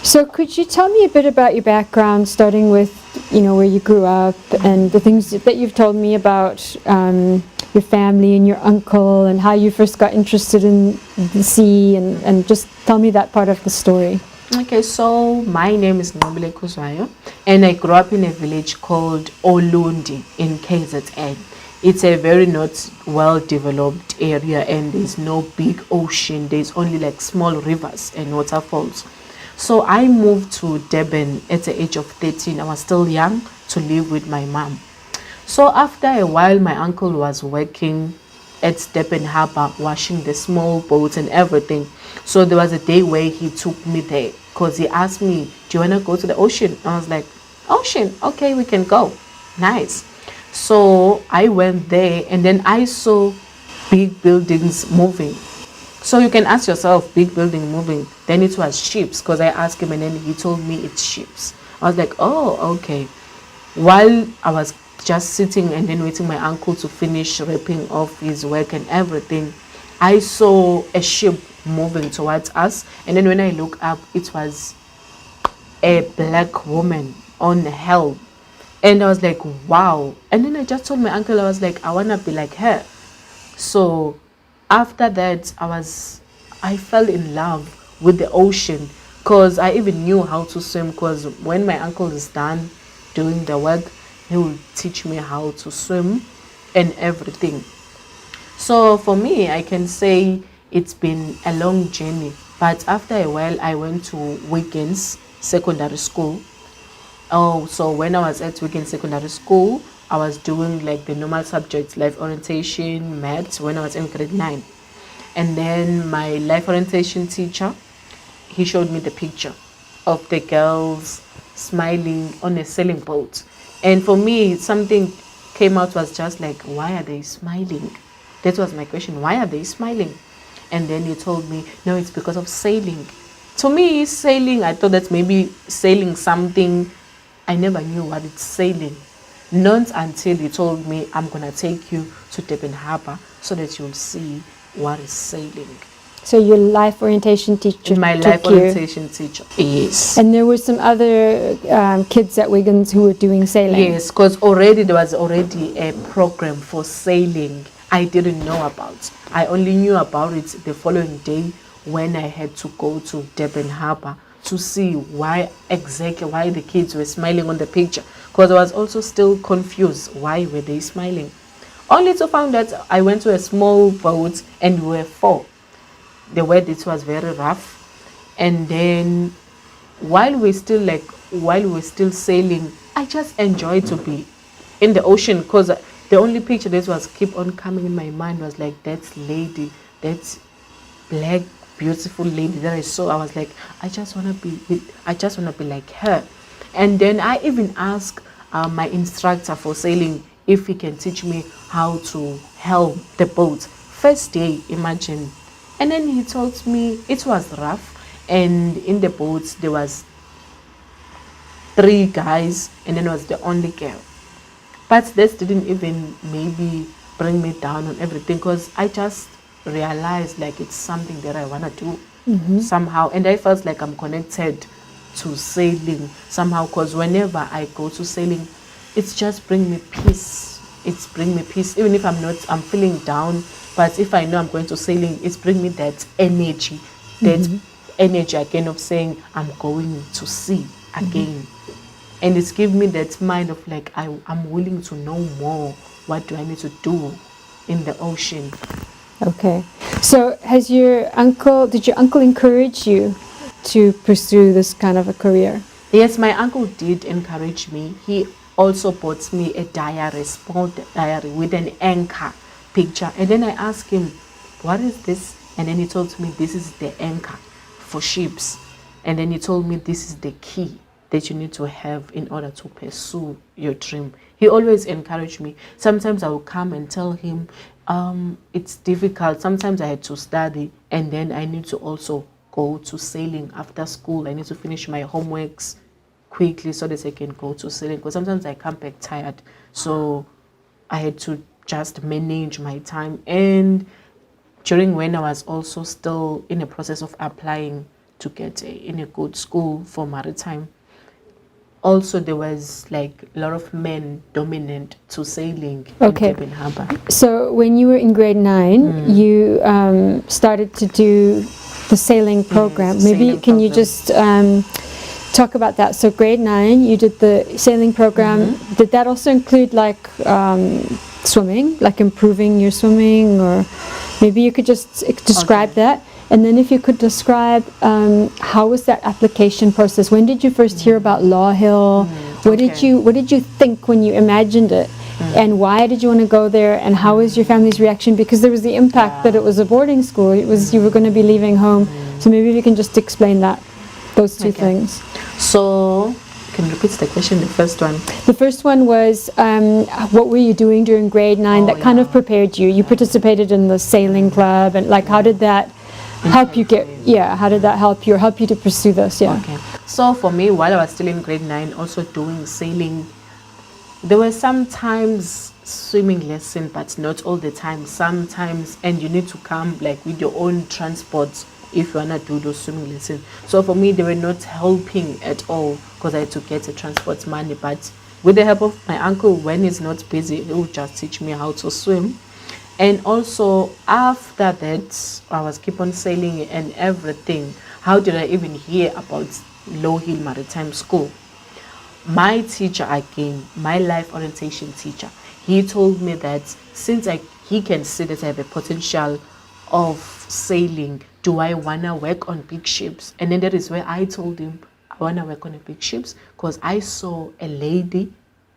So could you tell me a bit about your background, starting with, where you grew up and the things that you've told me about your family and your uncle and how you first got interested in the sea, and just tell me that part of the story. Okay, so my name is Nqobile Khuzwayo, and I grew up in a village called Olundi in KZN. It's a very not well-developed area, and there's no big ocean. There's only like small rivers and waterfalls. So I moved to Durban at the age of 13. I was still young to live with my mom. So after a while, my uncle was working at Durban Harbour, washing the small boats and everything. So there was a day where he took me there because he asked me, do you want to go to the ocean? I was like, ocean? Okay, we can go. Nice. So I went there, and then I saw big buildings moving. So you can ask yourself, big building moving. Then it was ships, because I asked him and then he told me it's ships. I was like, oh, okay. While I was just sitting and then waiting my uncle to finish wrapping off his work and everything, I saw a ship moving towards us. And then when I looked up, it was a black woman on helm. And I was like, wow. And then I just told my uncle, I was like, I want to be like her. So after that, I fell in love with the ocean, because I even knew how to swim, because when my uncle is done doing the work, he will teach me how to swim and everything. So for me, I can say it's been a long journey. But after a while, I went to Wiggins Secondary School. Oh, so when I was at Wiggins Secondary School, I was doing like the normal subjects, life orientation, maths, when I was in grade 9. And then my life orientation teacher, he showed me the picture of the girls smiling on a sailing boat. And for me, something came out was just like, why are they smiling? That was my question. Why are they smiling? And then he told me, no, it's because of sailing. To me, sailing, I thought that maybe sailing something. I never knew what it's sailing. Not until he told me, I'm going to take you to Durban Harbour so that you'll see what is sailing. So your life orientation teacher My life orientation teacher, yes. And there were some other kids at Wiggins who were doing sailing. Yes, because already there was already a program for sailing I didn't know about. I only knew about it the following day when I had to go to Durban Harbour to see why the kids were smiling on the picture, because I was also still confused. Why were they smiling? Only to find that I went to a small boat and we were 4. The weather, it was very rough, and then while we're still sailing, I just enjoyed to be in the ocean, because the only picture that was keep on coming in my mind was like that lady, that black beautiful lady that I saw. I was like, I just want to be like her. And then I even asked my instructor for sailing if he can teach me how to helm the boat. First day, imagine. And then he told me it was rough, and in the boat there was 3 guys, and then was the only girl. But this didn't even maybe bring me down on everything, because I just realized like it's something that I want to do somehow, and I felt like I'm connected to sailing somehow, because whenever I go to sailing, it's just bring me peace. It's bring me peace, even if I'm feeling down. But if I know I'm going to sailing, it's bring me that energy again of saying I'm going to sea again. And it's give me that mind of like, I'm willing to know more. What do I need to do in the ocean? Okay. So did your uncle encourage you to pursue this kind of a career? Yes, my uncle did encourage me. He also bought me a diary, small diary with an anchor picture. And then I asked him, what is this? And then he told me, this is the anchor for ships. And then he told me, this is the key that you need to have in order to pursue your dream. He always encouraged me. Sometimes I would come and tell him, it's difficult. Sometimes I had to study, and then I need to also go to sailing after school. I need to finish my homeworks quickly so that I can go to sailing, because sometimes I come back tired. So I had to just manage my time. And during when I was also still in the process of applying to get in a good school for Maritime. Also, there was like a lot of men dominant to sailing Okay. in Durban Harbour. So when you were in grade 9, you started to do the sailing program. Yes, Maybe sailing can you program. just talk about that? So grade 9, you did the sailing program. Did that also include like swimming, like improving your swimming, or maybe you could just describe Okay. that? And then if you could describe how was that application process? When did you first hear about Lawhill? What did you think when you imagined it? And why did you want to go there? And how was your family's reaction? Because there was the impact that it was a boarding school. It was you were going to be leaving home. So maybe if you can just explain that, those two things. So, can you repeat the question, the first one? The first one was, what were you doing during grade 9 that kind of prepared you? You participated in the sailing club, and like, how did that help you get? Yeah, how did that help you, or help you to pursue this? Yeah. Okay. So for me, while I was still in grade 9, also doing sailing, there were sometimes swimming lesson, but not all the time. Sometimes, and you need to come like with your own transport if you wanna do those swimming lessons. So for me, they were not helping at all because I had to get a transport money. But with the help of my uncle, when he's not busy, he would just teach me how to swim. And also after that, I was keep on sailing and everything. How did I even hear about Lawhill Maritime School? My teacher again, my life orientation teacher, he told me that since he can see that I have a potential of sailing, do I wanna work on big ships? And then that is where I told him I wanna work on a big ships because I saw a lady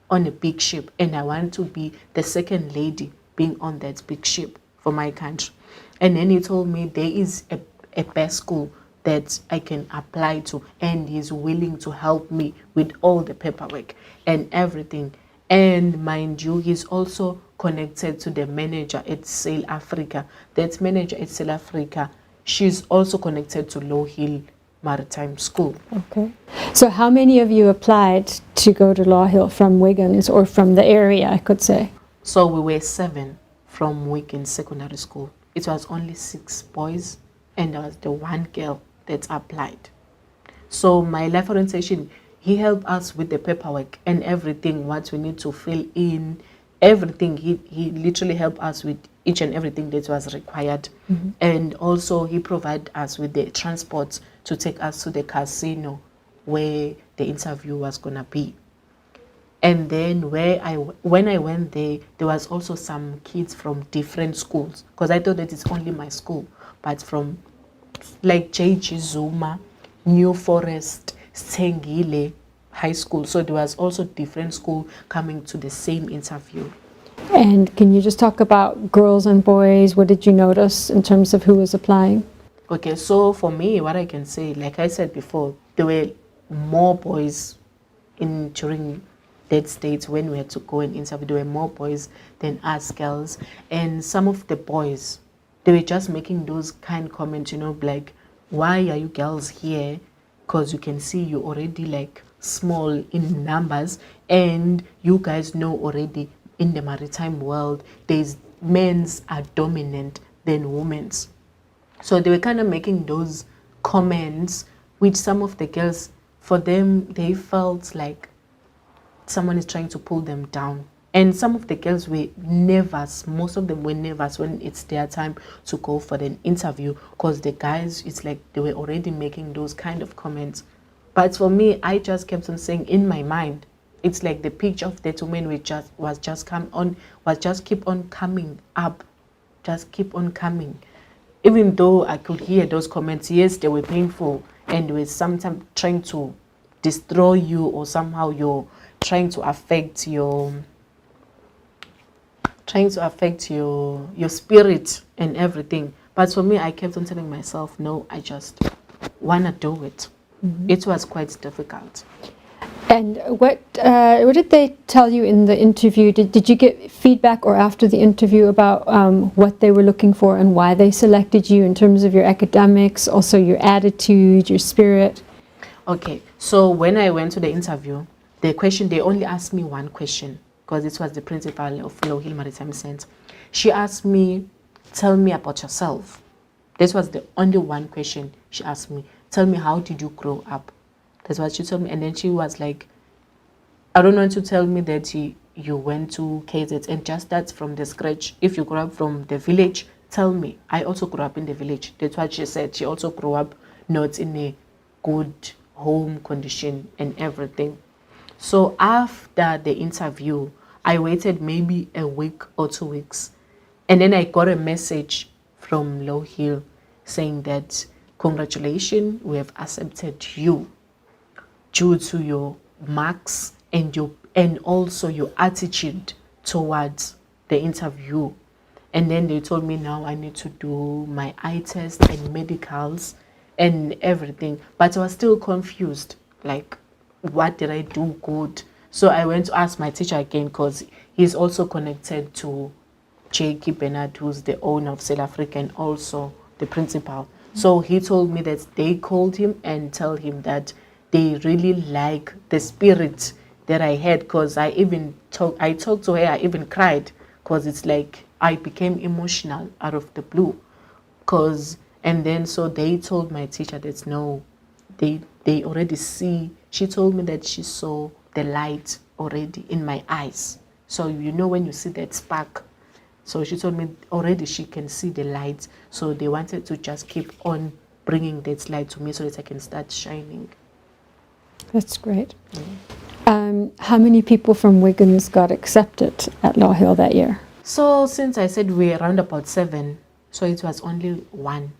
on a big ship and I want to be the second lady being on that big ship for my country. And then he told me there is a best school that I can apply to, and he's willing to help me with all the paperwork and everything. And mind you, he's also connected to the manager at Sail Africa. That manager at Sail Africa, she's also connected to Lawhill Maritime School. Okay. So how many of you applied to go to Lawhill from Wiggins, or from the area, I could say? So we were 7 from Wiggins Secondary School. It was only 6 boys, and there was the 1 girl that applied. So my life orientation, he helped us with the paperwork and everything, what we need to fill in, everything. He literally helped us with each and everything that was required. And also he provided us with the transport to take us to the casino where the interview was gonna be. And then when I went there, there was also some kids from different schools, because I thought that it's only my school, but from like JG Zuma, New Forest, Stengile High School. So there was also different school coming to the same interview. And can you just talk about girls and boys? What did you notice in terms of who was applying? Okay, so for me, what I can say, like I said before, there were more boys during that stage when we had to go and interview. There were more boys than us girls, and some of the boys, they were just making those kind comments, like, why are you girls here? Because you can see you already like small in numbers, and you guys know already in the maritime world, men's are dominant than women's. So they were kind of making those comments, which some of the girls, for them, they felt like someone is trying to pull them down. And some of the girls were nervous. Most of them were nervous when it's their time to go for an interview, because the guys, it's like they were already making those kind of comments. But for me, I just kept on saying in my mind, it's like the picture of that woman was just keep on coming up, just keep on coming. Even though I could hear those comments, yes, they were painful, and they were sometimes trying to destroy you, or somehow you're trying to affect your spirit and everything. But for me, I kept on telling myself, no, I just wanna do it. It was quite difficult. And what did they tell you in the interview? Did you get feedback or after the interview about what they were looking for and why they selected you in terms of your academics, also your attitude, your spirit? Okay, so when I went to the interview, they only asked me one question, because it was the principal of Lawhill Maritime Center. She asked me, tell me about yourself. This was the only one question she asked me. tell me, how did you grow up? That's what she told me. And then she was like, I don't want to tell me that you went to KZN and just start from the scratch. If you grew up from the village, tell me. I also grew up in the village. That's what she said. She also grew up not in a good home condition and everything. So after the interview, I waited maybe a week or 2 weeks. And then I got a message from Lawhill saying that, congratulations, we have accepted you due to your marks and also your attitude towards the interview. And then they told me now I need to do my eye test and medicals and everything. But I was still confused, like, what did I do good? So I went to ask my teacher again, because he's also connected to J.K. Bernard, who's the owner of South Africa and also the principal. So he told me that they called him and tell him that they really like the spirit that I had, because I talked to her, I even cried, because it's like I became emotional out of the blue. And then so they told my teacher that no, they already see, she told me that she saw the light already in my eyes. So you know when you see that spark, so she told me already she can see the light. So they wanted to just keep on bringing that light to me so that I can start shining. That's great. How many people from Wiggins got accepted at Lawhill that year? So since I said we're around about 7, so it was only 1.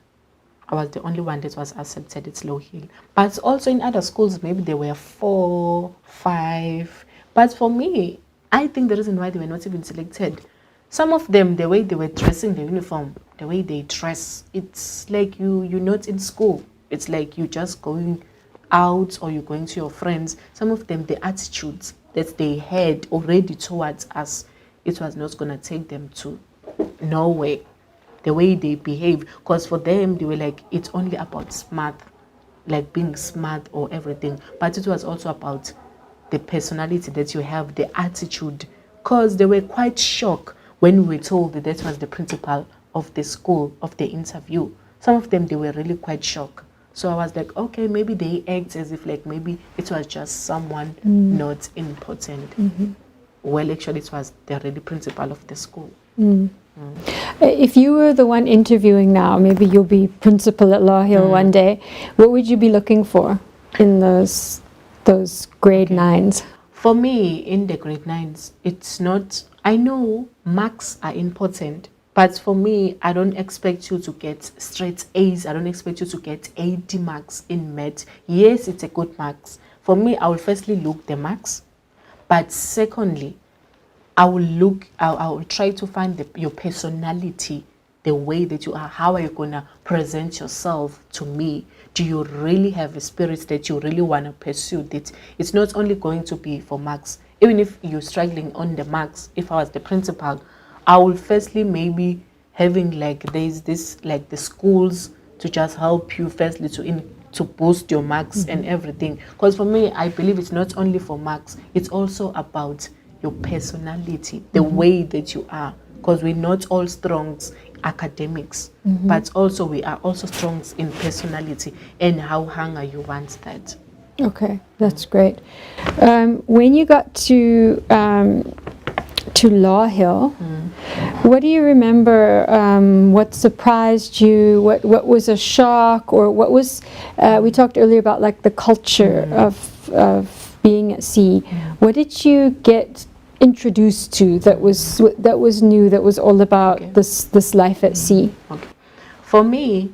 I was the only one that was accepted at Lawhill. But also in other schools, maybe there were 4, 5. But for me, I think the reason why they were not even selected, some of them, the way they were dressing the uniform, the way they dress, it's like you're not in school. It's like you're just going out or you're going to your friends. Some of them, the attitudes that they had already towards us, it was not going to take them to nowhere. The way they behave, because for them, they were like, it's only about smart, like being smart or everything. But it was also about the personality that you have, the attitude, because they were quite shocked when we were told that that was the principal of the school, of the interview. Some of them, they were really quite shocked. So I was like, okay, maybe they act as if like maybe it was just someone not important. Well, actually, it was the really principal of the school. If you were the one interviewing now, maybe you'll be principal at Lawhill one day, what would you be looking for in those grade 9s? For me, in the grade 9s, it's not, I know marks are important, but for me, I don't expect you to get straight A's. I don't expect you to get 80 marks in math. Yes, it's a good marks. For me, I will firstly look the marks, but secondly, I will try to find your personality, the way that you are. How are you going to present yourself to me? Do you really have a spirit that you really want to pursue? That it's not only going to be for marks. Even if you're struggling on the marks, if I was the principal, I will firstly maybe having like there's this like the schools to just help you firstly to boost your marks and everything. Because for me, I believe it's not only for marks, it's also about your personality, the way that you are, because we're not all strong academics, but also we are also strong in personality and how hungry you want that. Okay, that's great. When you got to Lawhill, what do you remember? What surprised you? What was a shock, or what was? We talked earlier about like the culture of being at sea. What did you get introduced to that was new, that was all about this life at sea? Okay. For me,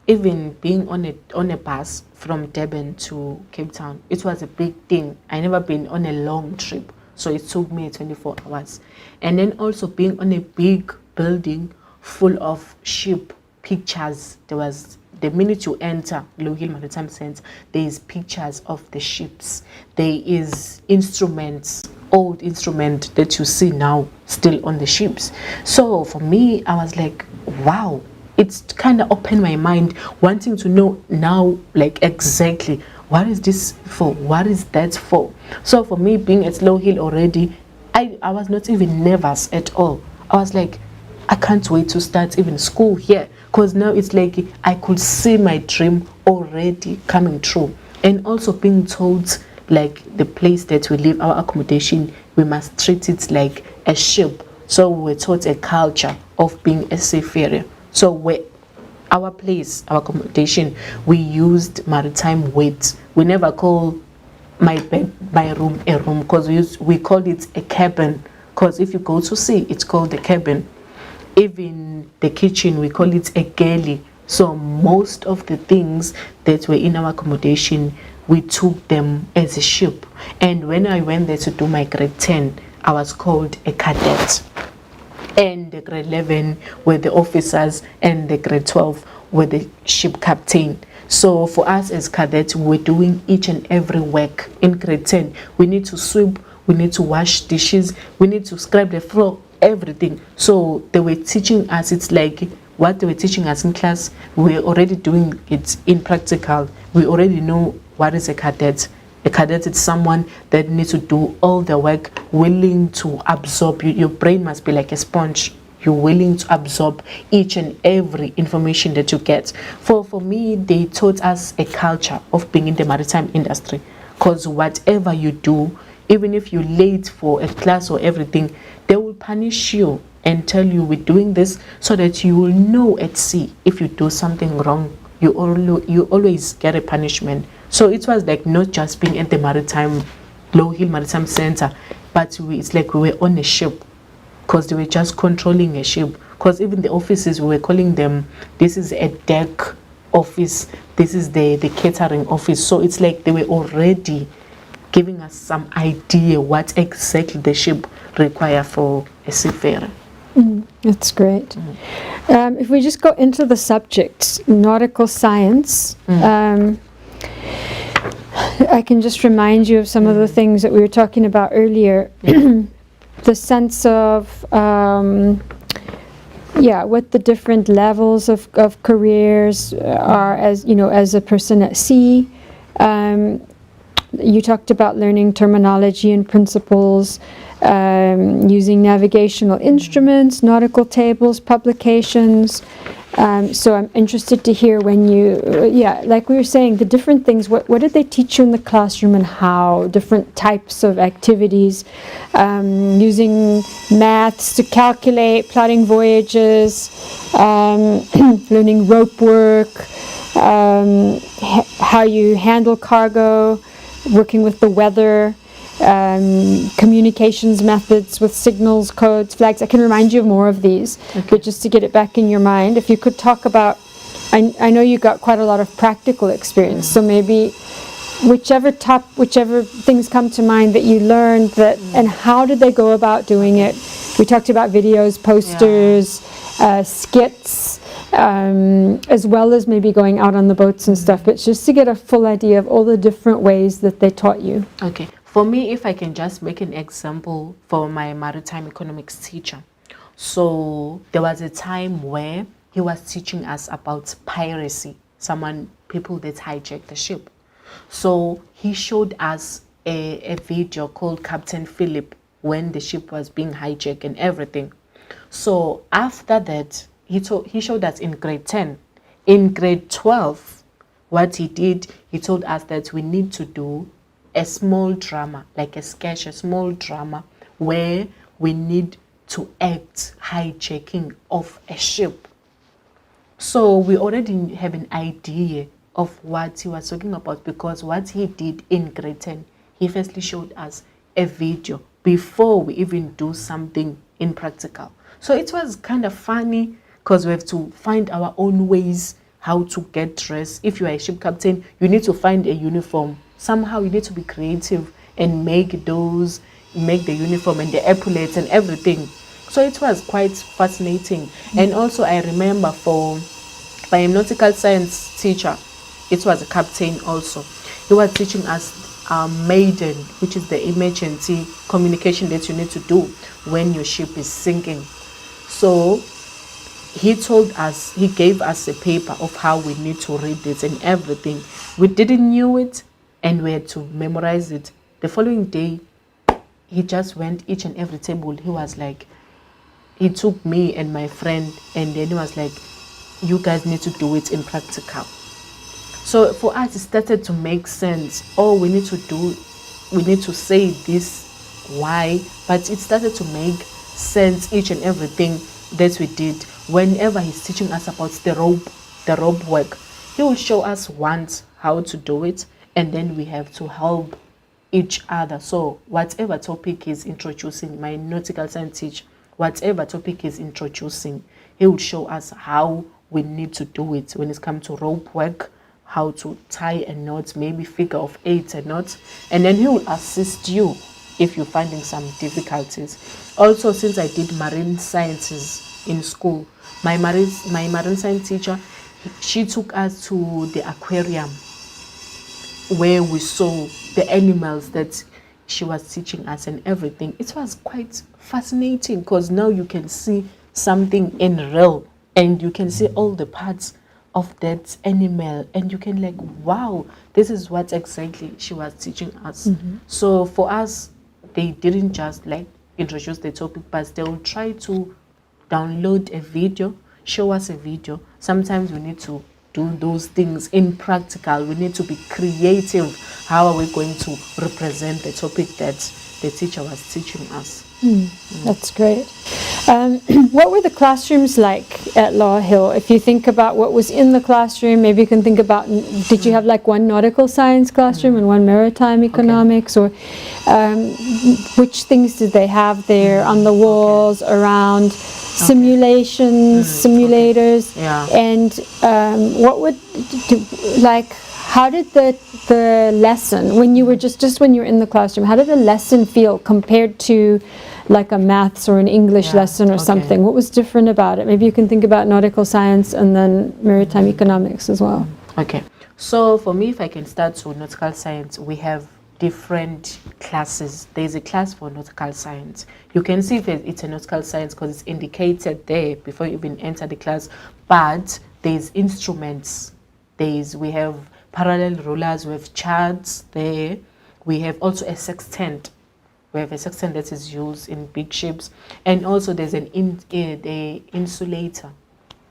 even being on a bus from Durban to Cape Town, it was a big thing. I never been on a long trip, so it took me 24 hours. And then also being on a big building full of ship pictures. There was, the minute you enter Lawhill Maritime Center, there is pictures of the ships. There is instruments, old instrument that you see now still on the ships. So for me, I was like, wow, it's kind of opened my mind, wanting to know now, like exactly what is this for, what is that for. So for me, being at Lawhill already, I was not even nervous at all. I was like, I can't wait to start even school here, because now it's like I could see my dream already coming true. And also being told, like, the place that we live, our accommodation, we must treat it like a ship. So we were taught a culture of being a seafarer. So where our place, our accommodation, we used maritime words. We never call my bed, my room, a room, because we call it a cabin. Because if you go to sea, it's called a cabin. Even the kitchen, we call it a galley. So most of the things that were in our accommodation, we took them as a ship. And when I went there to do my grade 10, I was called a cadet. And the grade 11 were the officers, and the grade 12 were the ship captain. So for us as cadets, we were doing each and every work. In grade 10, we need to sweep, we need to wash dishes, we need to scrub the floor, everything. So they were teaching us, it's like what they were teaching us in class, we were already doing it in practical. We already know what is a cadet. A cadet is someone that needs to do all the work, willing to absorb. Your brain must be like a sponge. You're willing to absorb each and every information that you get. For me, they taught us a culture of being in the maritime industry. Because whatever you do, even if you're late for a class or everything, they will punish you and tell you we're doing this so that you will know at sea if you do something wrong. You always get a punishment. So it was like not just being at the Maritime, Lawhill Maritime Center, but it's like we were on a ship, because they were just controlling a ship. Because even the offices, we were calling them, this is a deck office, this is the catering office. So it's like they were already giving us some idea what exactly the ship require for a seafarer. That's great. If we just go into the subjects, nautical science, I can just remind you of some of the things that we were talking about earlier. The sense of, what the different levels of careers are as a person at sea. You talked about learning terminology and principles, using navigational instruments, nautical tables, publications. So I'm interested to hear when you, like we were saying, the different things, what did they teach you in the classroom and how, different types of activities, using maths to calculate, plotting voyages, learning rope work, how you handle cargo, working with the weather, communications methods with signals, codes, flags. I can remind you of more of these, but just to get it back in your mind, if you could talk about, I know you got quite a lot of practical experience, so maybe whichever things come to mind that you learned, that and how did they go about doing it. We talked about videos, posters, skits, as well as maybe going out on the boats and stuff, but just to get a full idea of all the different ways that they taught you. Okay. For me, if I can just make an example for my maritime economics teacher. So there was a time where he was teaching us about piracy, people that hijacked the ship. So he showed us a video called Captain Philip when the ship was being hijacked and everything. So after that, he showed us in grade 10. In grade 12, what he did, he told us that we need to do a small drama, like a sketch, a small drama, where we need to act hijacking of a ship. So we already have an idea of what he was talking about, because what he did in grade 10, he firstly showed us a video before we even do something in practical. So it was kind of funny, because we have to find our own ways how to get dressed. If you are a ship captain, you need to find a uniform. Somehow you need to be creative and make the uniform and the epaulets and everything. So it was quite fascinating. And also I remember for my nautical science teacher, it was a captain also. He was teaching us Maiden, which is the emergency communication that you need to do when your ship is sinking. So he gave us a paper of how we need to read this and everything. We didn't know it, and we had to memorize it. The following day, he just went each and every table. He took me and my friend, and then he was like, you guys need to do it in practical. So for us, it started to make sense. Oh, we need to say this, why? But it started to make sense, each and everything that we did. Whenever he's teaching us about the rope work, he will show us once how to do it, and then we have to help each other. So whatever topic is introducing, my nautical science teacher, whatever topic is introducing, he will show us how we need to do it when it's come to rope work, how to tie a knot, maybe figure of 8 a knot, and then he will assist you if you're finding some difficulties. Also, since I did marine sciences in school, my marine science teacher, she took us to the aquarium where we saw the animals that she was teaching us and everything. It was quite fascinating because now you can see something in real, and you can see all the parts of that animal, and you can like, wow, this is what exactly she was teaching us. So for us, they didn't just like introduce the topic, but they will try to download a video, show us a video. Sometimes we need to do those things in practical. We need to be creative. How are we going to represent the topic that the teacher was teaching us? That's great. What were the classrooms like at Lawhill? If you think about what was in the classroom, maybe you can think about, did you have like one nautical science classroom and one maritime economics, or which things did they have there on the walls, around simulations, simulators, and what would like, how did the lesson, when you were just when you were in the classroom, how did the lesson feel compared to like a maths or an English lesson or something? What was different about it? Maybe you can think about nautical science and then maritime economics as well. Okay, so for me, if I can start with nautical science, we have different classes. There's a class for nautical science. You can see if it's a nautical science because it's indicated there before you even enter the class, but there's instruments. We have parallel rulers, we have charts there. We have also a sextant. We have a sextant that is used in big ships, and also there's an insulator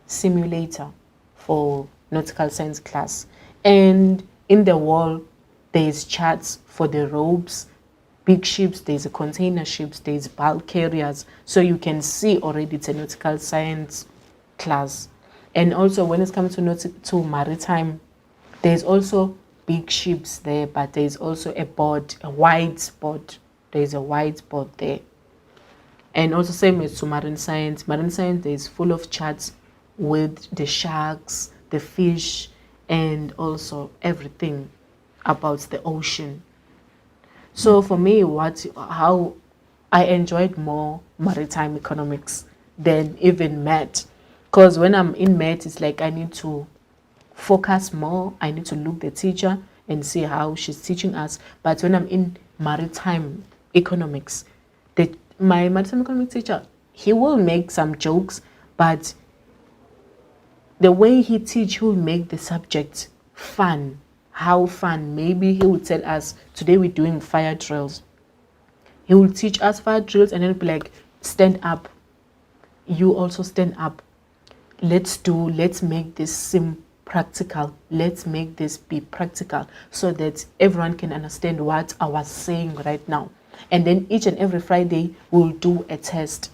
simulator for nautical science class. And in the wall, there's charts for the ropes, big ships, there's a container ships, there's bulk carriers, so you can see already it's a nautical science class. And also when it comes to maritime, there's also big ships there, but there's also a board, a wide board. There's a whiteboard there. And also same as to marine science. Marine science is full of charts with the sharks, the fish, and also everything about the ocean. So for me, how I enjoyed more maritime economics than even math. Because when I'm in math, it's like I need to focus more. I need to look at the teacher and see how she's teaching us. But when I'm in maritime economics, my maritime economics teacher, he will make some jokes, but the way he teach, he will make the subject fun. How fun? Maybe he will tell us, today we're doing fire drills. He will teach us fire drills and then be like, stand up. You also stand up. Let's make this seem practical. Let's make this be practical so that everyone can understand what I was saying right now. And then each and every Friday we'll do a test,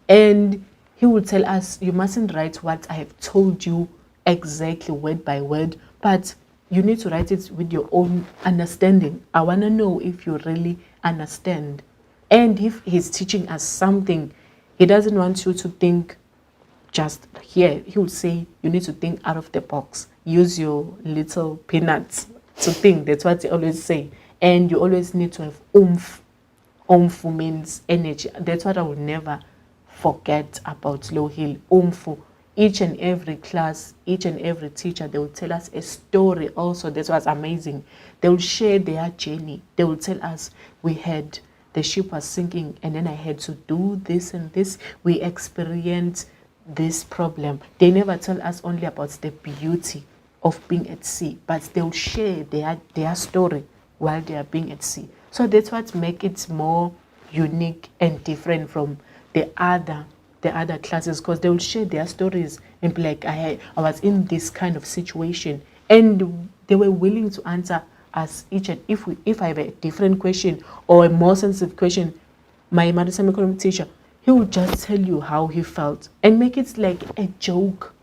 and he will tell us, you mustn't write what I have told you exactly word by word, but you need to write it with your own understanding. I want to know if you really understand. And if he's teaching us something, he doesn't want you to think just here. He will say you need to think out of the box. Use your little peanuts to think. That's what he always say. And you always need to have oomph. Oomph means energy. That's what I will never forget about Lawhill. Oomph. Each and every class, each and every teacher, they will tell us a story also. That was amazing. They will share their journey. They will tell us, the ship was sinking and then I had to do this and this. We experienced this problem. They never tell us only about the beauty of being at sea, but they'll share their story while they are being at sea. So that's what makes it more unique and different from the other classes, because they will share their stories and be like, I was in this kind of situation. And they were willing to answer us each, and if I have a different question or a more sensitive question, my maritime economics teacher, he would just tell you how he felt and make it like a joke.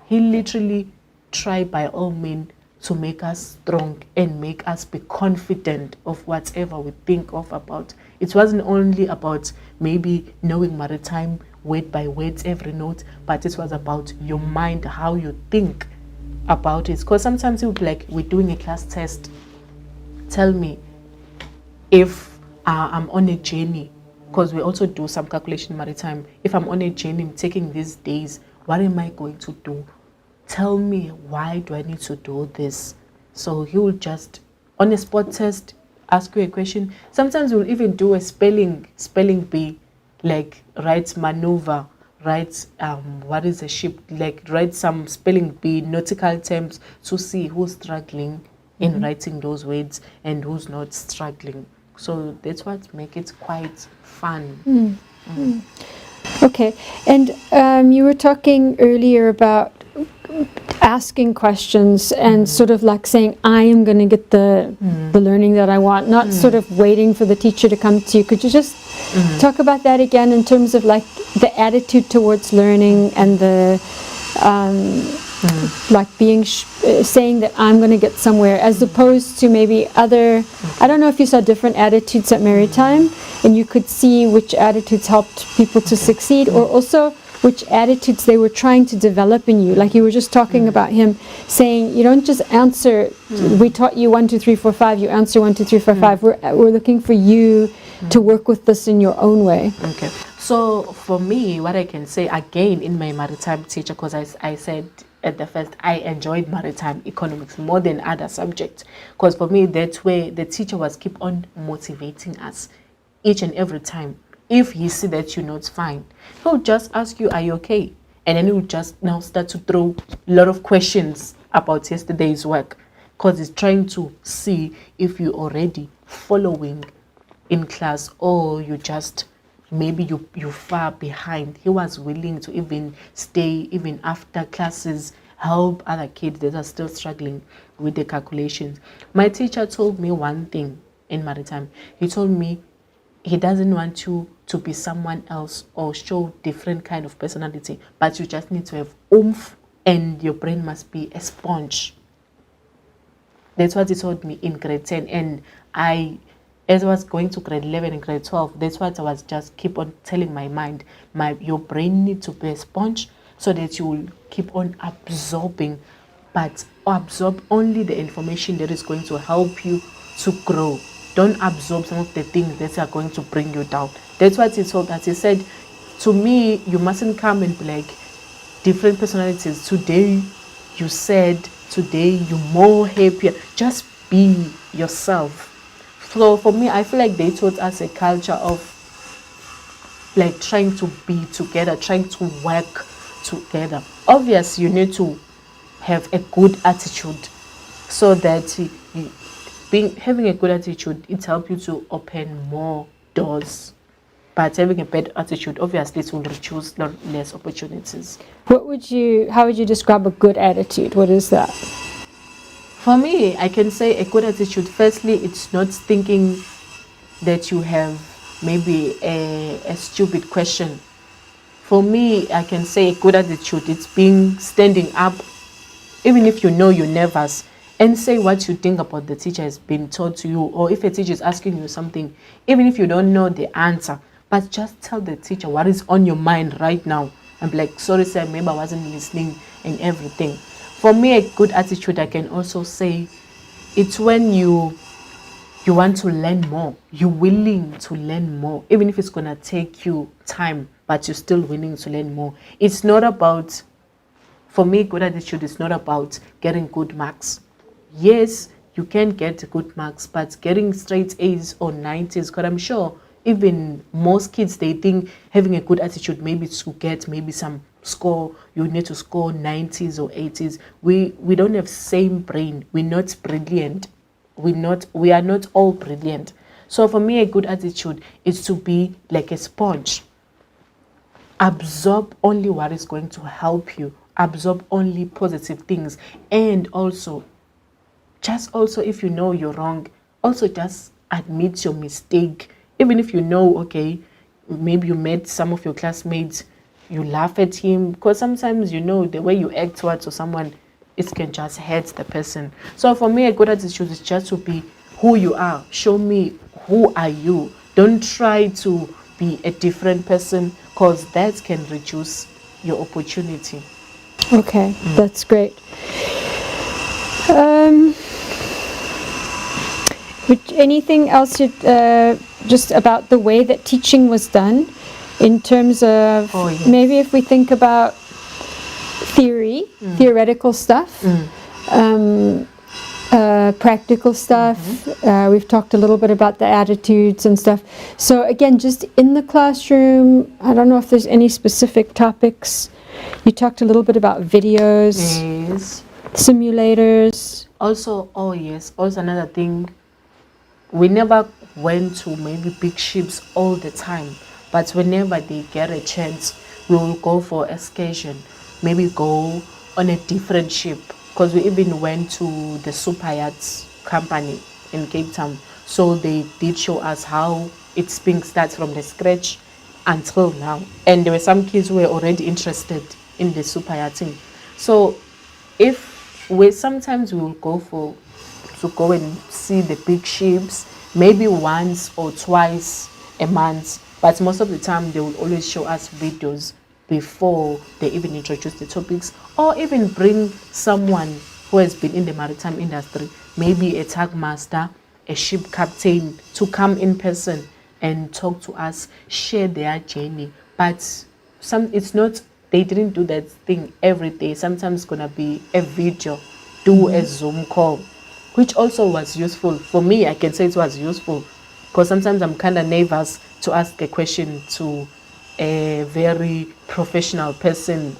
He literally tried by all means to make us strong and make us be confident of whatever we think of about. It wasn't only about maybe knowing maritime word by word every note, but it was about your mind, how you think about it. Because sometimes it would be like, we're doing a class test, tell me if I'm on a journey, because we also do some calculation maritime. If I'm on a journey, I'm taking these days, what am I going to do? Tell me, why do I need to do this? So he will just, on a spot test, ask you a question. Sometimes we'll even do a spelling bee, like write maneuver, write what is a ship, like write some spelling bee, nautical terms, to see who's struggling in writing those words and who's not struggling. So that's what makes it quite fun. Okay, and you were talking earlier about asking questions and sort of like saying, I am going to get the learning that I want, not sort of waiting for the teacher to come to you. Could you just talk about that again in terms of like the attitude towards learning and the like being saying that I'm going to get somewhere, as opposed to maybe other, I don't know if you saw different attitudes at Maritime and you could see which attitudes helped people to succeed, or also which attitudes they were trying to develop in you. Like you were just talking about him saying, you don't just answer, we taught you 1, 2, 3, 4, 5, you answer 1, 2, 3, 4, 5. We're looking for you to work with this in your own way. Okay. So for me, what I can say again in my maritime teacher, because I said at the first, I enjoyed maritime economics more than other subjects. Because for me, that's where the teacher was keep on motivating us each and every time. If he see that you're not fine, he'll just ask you, are you okay? And then he'll just now start to throw a lot of questions about yesterday's work, because he's trying to see if you're already following in class or you just maybe you're far behind. He was willing to even stay even after classes, help other kids that are still struggling with the calculations. My teacher told me one thing in maritime. He told me he doesn't want you to be someone else or show different kind of personality, but you just need to have oomph and your brain must be a sponge. That's what he told me in grade 10. And as I was going to grade 11 and grade 12, that's what I was just keep on telling my mind. Your brain needs to be a sponge so that you will keep on absorbing, but absorb only the information that is going to help you to grow. Don't absorb some of the things that are going to bring you down. That's what he told us. He said, to me, you mustn't come and be like different personalities. Today you said, today you're more happier. Just be yourself. So for me, I feel like they taught us a culture of like trying to be together, trying to work together. Obviously, you need to have a good attitude so that having a good attitude, it helps you to open more doors. But having a bad attitude, obviously, it will reduce less opportunities. How would you describe a good attitude? What is that? For me, I can say a good attitude, firstly, it's not thinking that you have maybe a stupid question. For me, I can say a good attitude, it's standing up, even if you know you're nervous, and say what you think about the teacher has been taught to you, or if a teacher is asking you something, even if you don't know the answer, but just tell the teacher what is on your mind right now. And be like, sorry sir, maybe I wasn't listening and everything. For me, a good attitude, I can also say, it's when you want to learn more. You're willing to learn more, even if it's going to take you time, but you're still willing to learn more. It's not about, for me, good attitude is not about getting good marks. Yes, you can get good marks, but getting straight A's or 90s, because I'm sure even most kids, they think having a good attitude maybe to get maybe some score, you need to score 90s or 80s. We don't have same brain. We're not brilliant. We are not all brilliant. So for me, a good attitude is to be like a sponge. Absorb only what is going to help you. Absorb only positive things, and also just also, if you know you're wrong, also just admit your mistake. Even if you know, okay, maybe you met some of your classmates, you laugh at him, because sometimes, you know, the way you act towards someone, it can just hurt the person. So for me, a good attitude is just to be who you are. Show me who are you. Don't try to be a different person, because that can reduce your opportunity. Okay, that's great. Anything else just about the way that teaching was done in terms of maybe if we think about theoretical stuff, practical stuff. We've talked a little bit about the attitudes and stuff. So again, just in the classroom, I don't know if there's any specific topics. You talked a little bit about videos, simulators. Also, also another thing, we never went to maybe big ships all the time, but whenever they get a chance, we will go for excursion, maybe go on a different ship, because we even went to the super yachts company in Cape Town. So they did show us how it's being started from the scratch until now. And there were some kids who were already interested in the super yachting. So if sometimes we will go to go and see the big ships, maybe once or twice a month, but most of the time they will always show us videos before they even introduce the topics, or even bring someone who has been in the maritime industry, maybe a tug master, a ship captain, to come in person and talk to us, share their journey. But it's not, they didn't do that thing every day. Sometimes it's gonna be a video, do a Zoom call, which also was useful. For me, I can say it was useful, because sometimes I'm kind of nervous to ask a question to a very professional person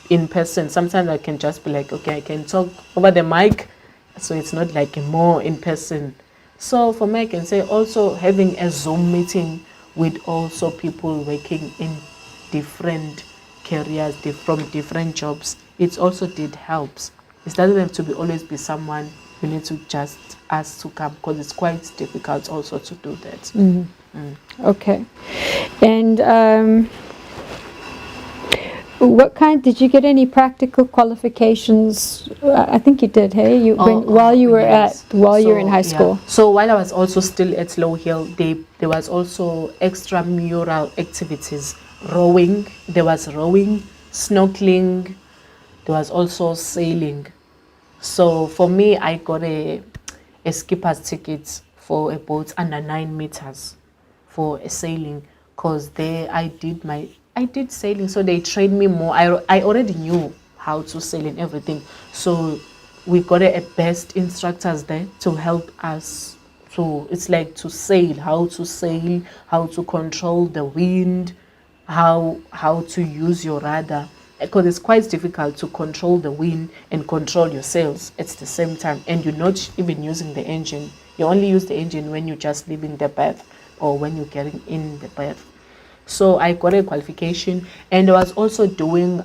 in person. Sometimes I can just be like, okay, I can talk over the mic, so it's not like a more in person. So for me, I can say also having a Zoom meeting with also people working in different careers, from different jobs, it also did helps. It doesn't have to be always be someone you need to just ask to come, because it's quite difficult also to do that. Okay. And what kind, did you get any practical qualifications? I think you did, hey? While you were in high school. So while I was also still at Lawhill, there was also extramural activities. Rowing, there was rowing, snorkeling, there was also sailing. So for me, I got a skipper's ticket for a boat under 9 meters for a sailing, because there I did sailing, so they trained me more. I already knew how to sail and everything, so we got a best instructors there to help us it's like to sail, how to control the wind, how to use your rudder, because it's quite difficult to control the wind and control your sails at the same time, and you're not even using the engine. You only use the engine when you're just leaving the berth or when you're getting in the berth. So I got a qualification, and I was also doing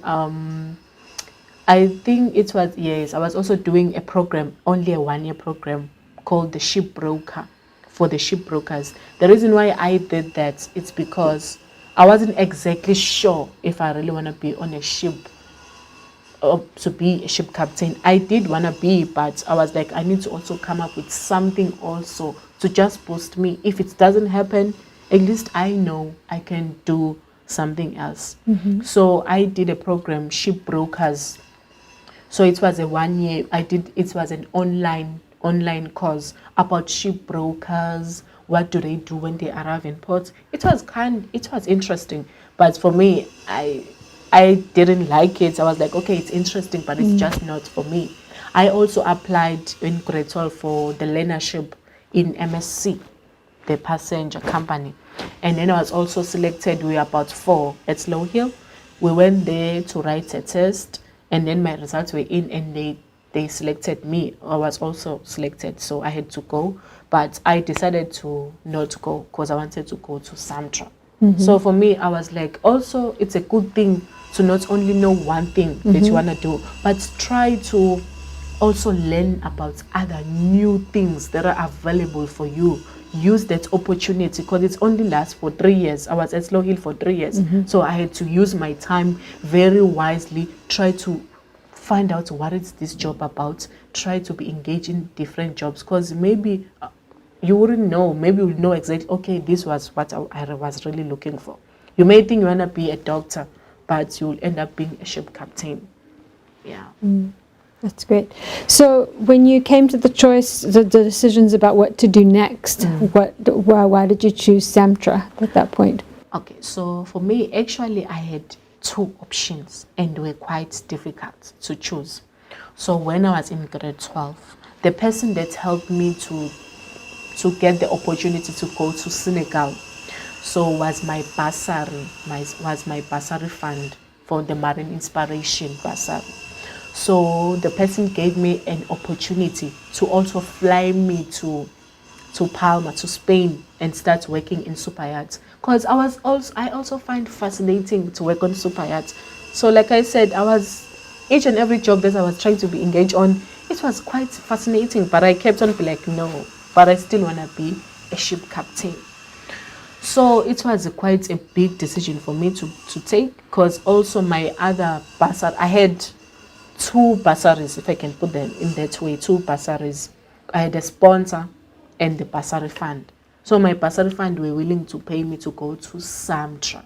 I think it was, yes, I was also doing a program, only a 1-year program, called the shipbroker, for the shipbrokers. The reason why I did that, it's because I wasn't exactly sure if I really want to be on a ship or to be a ship captain. I did want to be, but I was like, I need to also come up with something also to just boost me. If it doesn't happen, at least I know I can do something else. So I did a program, Shipbrokers. So it was a 1-year, it was an online course about shipbrokers. What do they do when they arrive in port? It was interesting, but for me, I didn't like it. I was like, okay, it's interesting, but it's just not for me. I also applied in grade 12 for the learnership in MSC, the passenger company. And then I was also selected. We were about 4 at Lawhill. We went there to write a test, and then my results were in, and they selected me. I was also selected, so I had to go. But I decided to not go because I wanted to go to SAMTRA. So for me, I was like, also, it's a good thing to not only know one thing that you want to do, but try to also learn about other new things that are available for you. Use that opportunity, because it's only lasts for 3 years. I was at Lawhill for 3 years. So I had to use my time very wisely, try to find out what is this job about, try to be engaged in different jobs, because maybe you wouldn't know, maybe you would know exactly, okay, this was what I was really looking for. You may think you want to be a doctor, but you'll end up being a ship captain. Yeah. That's great. So when you came to the choice, the decisions about what to do next, why did you choose SAMTRA at that point? Okay, so for me, actually, I had 2 options, and they were quite difficult to choose. So when I was in grade 12, the person that helped me to get the opportunity to go to Senegal, so was my bursary, was my bursary fund for the Marine Inspiration bursary. So the person gave me an opportunity to also fly me to Palma, to Spain, and start working in super yachts. Because I also find fascinating to work on super yachts. So like I said, each and every job that I was trying to be engaged on, it was quite fascinating, but I kept on being like, no, but I still want to be a ship captain. So it was quite a big decision for me to take, because also my other bursary, I had 2 bursaries, if I can put them in that way, 2 bursaries. I had a sponsor and the bursary fund. So my bursary fund were willing to pay me to go to SAMTRA.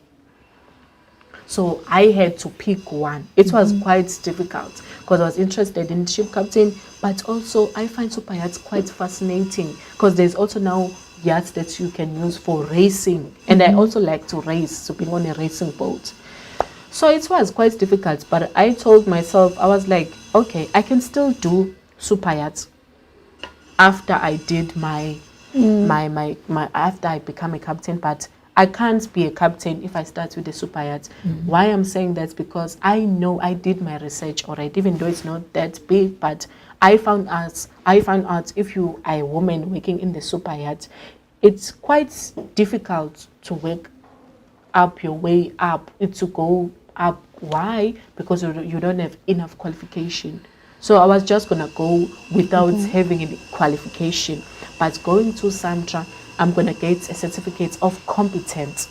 So I had to pick one. It was quite difficult, because I was interested in ship captain, but also I find super yachts quite fascinating, because there's also now yachts that you can use for racing. And I also like to race, so being on a racing boat. So it was quite difficult, but I told myself, I was like, okay, I can still do super yachts after I did my after I become a captain, but I can't be a captain if I start with the super yachts. Why I'm saying that, because I know I did my research already, even though it's not that big, but I found out if you are a woman working in the super yacht, it's quite difficult to work up your way up, to go up. Why? Because you don't have enough qualification. So I was just gonna go without having any qualification, but going to SAMTRA, I'm gonna get a certificate of competence,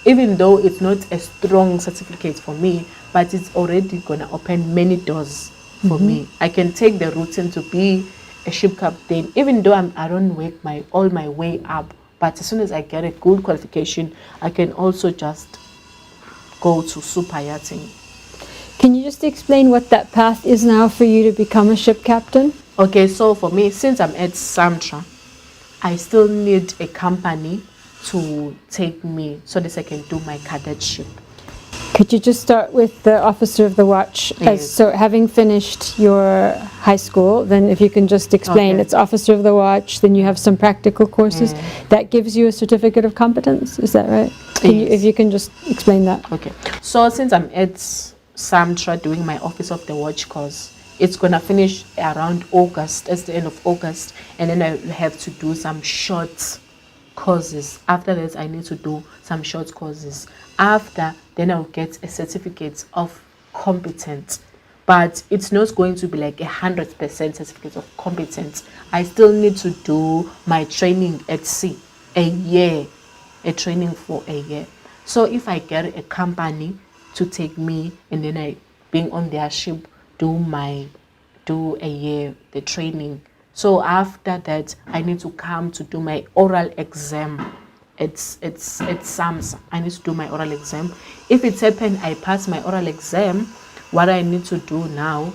even though it's not a strong certificate for me, but it's already gonna open many doors for me. I can take the Louton to be a ship captain, even though I don't work all my way up, but as soon as I get a good qualification, I can also just go to super yachting. Can you just explain what that path is now for you to become a ship captain? Okay, so for me, since I'm at SAMTRA, I still need a company to take me so that I can do my cadetship. Could you just start with the officer of the watch? Yes. So having finished your high school, then if you can just explain, it's officer of the watch, then you have some practical courses. That gives you a certificate of competence, is that right? If you can just explain that. Okay, so since I'm at SAMTRA doing my office of the watch course, it's gonna finish around August, at the end of August, and then I have to do some short courses. After that, I need to do some short courses. After, then I'll get a certificate of competence, but it's not going to be like 100% certificate of competence. I still need to do my training at sea, a training for a year. So if I get a company to take me, and then I, being on their ship, do a year, the training. So after that, I need to come to do my oral exam. It's SAMS. I need to do my oral exam. If it's happened, I pass my oral exam. What I need to do now,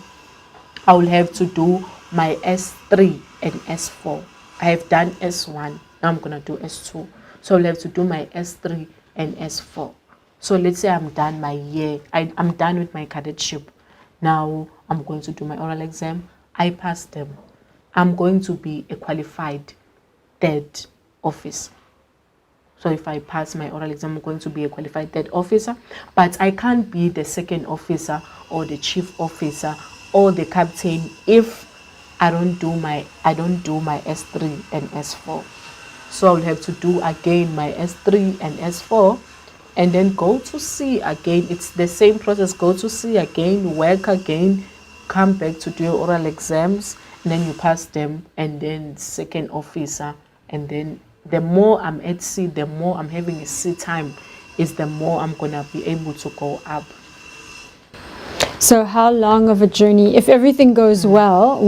I will have to do my S3 and S4. I have done S1. Now I'm gonna do S2. So I'll have to do my S3 and S4. So let's say I'm done my year. I'm done with my cadetship. Now I'm going to do my oral exam. I pass them. I'm going to be a qualified 3rd officer. So if I pass my oral exam, I'm going to be a qualified 3rd officer. But I can't be the 2nd officer or the chief officer or the captain if I don't do my S3 and S4. So I'll have to do again my S3 and S4, and then go to sea again. It's the same process. Go to sea again, work again, come back to do your oral exams, and then you pass them, and then second officer, and then the more I'm at sea, the more I'm having a sea time, is the more I'm gonna be able to go up. So how long of a journey, if everything goes well,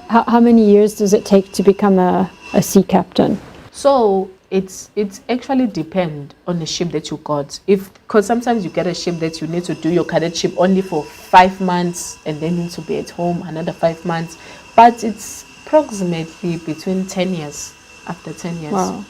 how many years does it take to become a sea captain? So it's actually depend on the ship that you got. Because sometimes you get a ship that you need to do your cadetship only for 5 months, and then you need to be at home another 5 months. But it's approximately between 10 years. After 10 years. Wow.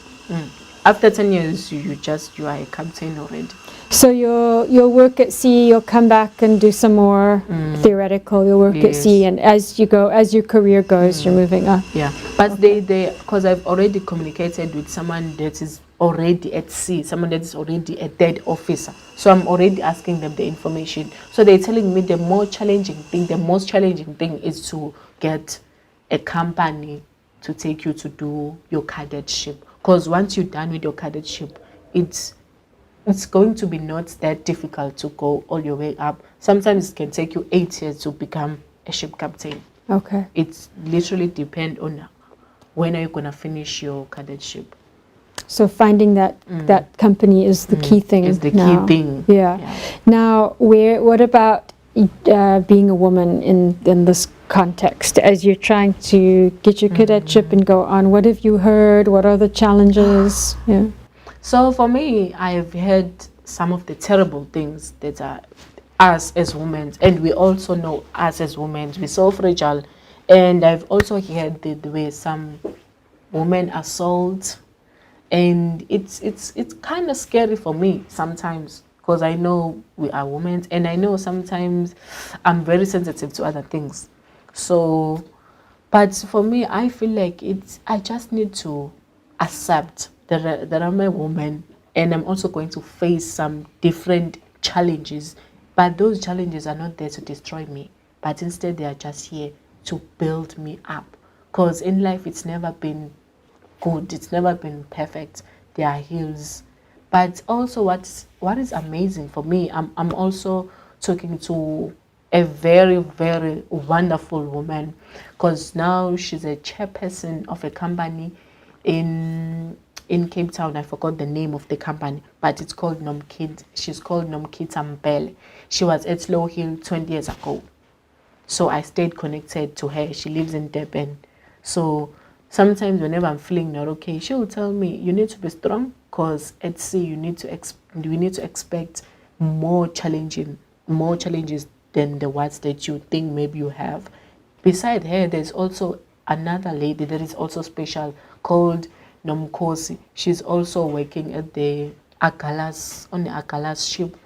After 10 years, you are a captain already. So you'll work at sea, you'll come back and do some more theoretical, you'll work at sea, and as your career goes, you're moving up. Yeah, but okay. Because I've already communicated with someone that is already at sea, someone that is already a dead officer. So I'm already asking them the information. So they're telling me the most challenging thing is to get a company to take you to do your cadetship. Because once you're done with your cadetship, it's going to be not that difficult to go all your way up. Sometimes it can take you 8 years to become a ship captain. Okay. It's literally depend on when are you going to finish your cadetship. So finding that company is the key thing. Is the now. key thing. Yeah. Now, what about being a woman in this context as you're trying to get your cadetship and go on? What have you heard? What are the challenges? Yeah. So for me, I've heard some of the terrible things that are us as women, and we also know us as women, we're so fragile. And I've also heard the way some women assault, and it's kind of scary for me sometimes, because I know we are women, and I know sometimes I'm very sensitive to other things. So, but for me, I feel like I just need to accept that I'm a woman, and I'm also going to face some different challenges. But those challenges are not there to destroy me, but instead they are just here to build me up. Because in life, it's never been good, it's never been perfect. There are hills. But also what is amazing for me, I'm also talking to a very, very wonderful woman, because now she's a chairperson of a company in Cape Town. I forgot the name of the company, but it's called Nomkid. She's called Nqobile. She was at Lawhill 20 years ago. So I stayed connected to her. She lives in Durban. So sometimes whenever I'm feeling not okay, she will tell me, you need to be strong, because at sea we need to expect more challenges than the ones that you think maybe you have. Beside her, there's also another lady that is also special called Nomkosi. She's also working at the on the Agalas ship.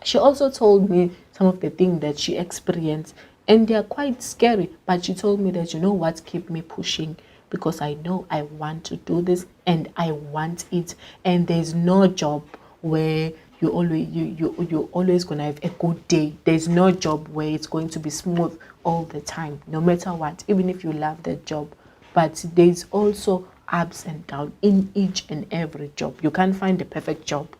She also told me some of the things that she experienced, and they are quite scary. But she told me that, you know what, keep me pushing, because I know I want to do this and I want it. And there's no job where you're always gonna have a good day. There's no job where it's going to be smooth all the time, no matter what, even if you love that job. But there's also ups and downs in each and every job. You can't find the perfect job.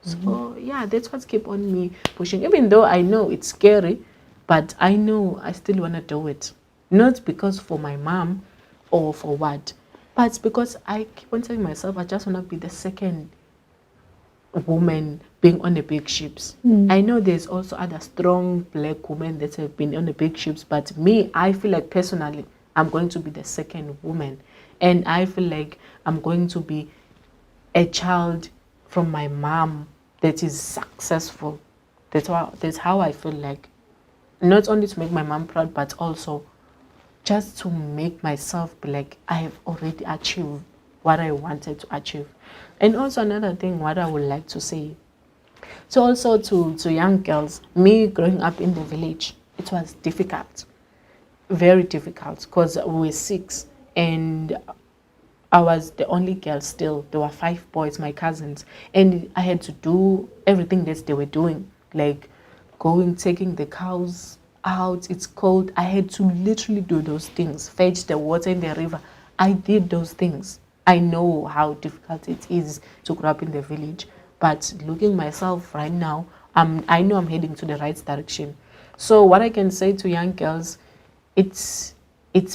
So yeah, that's what's keep on me pushing. Even though I know it's scary, but I know I still want to do it. Not because for my mom or for what, but because I keep on telling myself I just want to be the second woman being on the big ships. I know there's also other strong black women that have been on the big ships, but me, I feel like personally I'm going to be the second woman, and I feel like I'm going to be a child from my mom that is successful. That's how I feel like. Not only to make my mom proud, but also just to make myself be like, I have already achieved what I wanted to achieve. And also another thing, what I would like to say, so also to young girls, me growing up in the village, it was difficult, very difficult, because we were 6 and I was the only girl still. There were 5 boys, my cousins, and I had to do everything that they were doing, like taking the cows out. It's cold. I had to literally do those things, fetch the water in the river. I did those things. I know how difficult it is to grow up in the village, but looking myself right now, I know I'm heading to the right direction. So what I can say to young girls, it's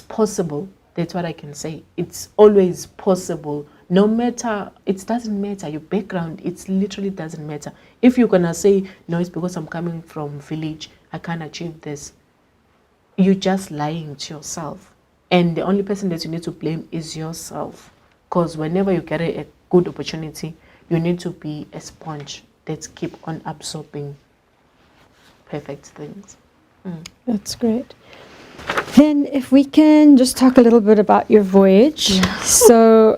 possible. That's what I can say. It's always possible. No matter, it doesn't matter your background. It literally doesn't matter. If you're gonna say no, it's because I'm coming from village, I can't achieve this. You're just lying to yourself, and the only person that you need to blame is yourself. Because whenever you get a good opportunity, you need to be a sponge that keep on absorbing perfect things. That's great. Then if we can just talk a little bit about your voyage. Yeah. So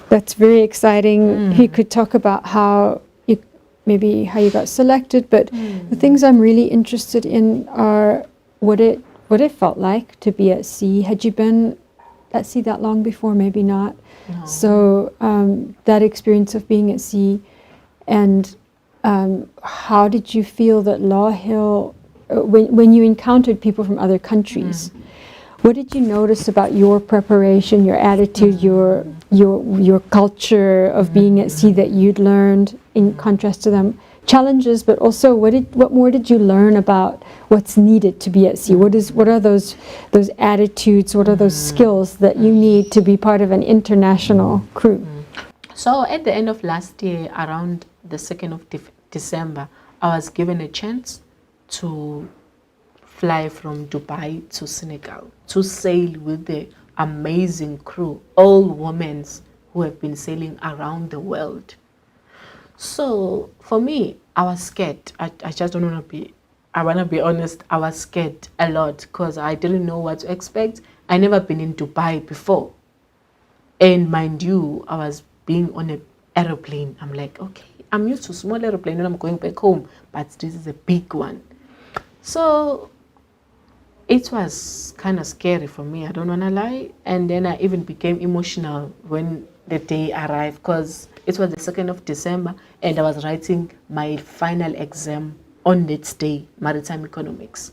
that's very exciting. You could talk about how you got selected, but the things I'm really interested in are what it felt like to be at sea. Had you been at sea that long before? Maybe not. No. So that experience of being at sea, and how did you feel that Lawhill, when you encountered people from other countries, what did you notice about your preparation, your attitude, your culture of being at sea that you'd learned in contrast to them? Challenges, but also what more did you learn about what's needed to be at sea? What are those attitudes? What are those skills that you need to be part of an international crew? So at the end of last year, around the 2nd of December, I was given a chance to fly from Dubai to Senegal to sail with the amazing crew, all women who have been sailing around the world. So for me, I was scared. I just don't want to be, I want to be honest, I was scared a lot because I didn't know what to expect. I never been in Dubai before. And mind you, I was being on an aeroplane. I'm like, okay, I'm used to small aeroplane when I'm going back home, but this is a big one. So it was kind of scary for me, I don't want to lie. And then I even became emotional when the day arrived because it was the 2nd of December and I was writing my final exam on that day, Maritime Economics.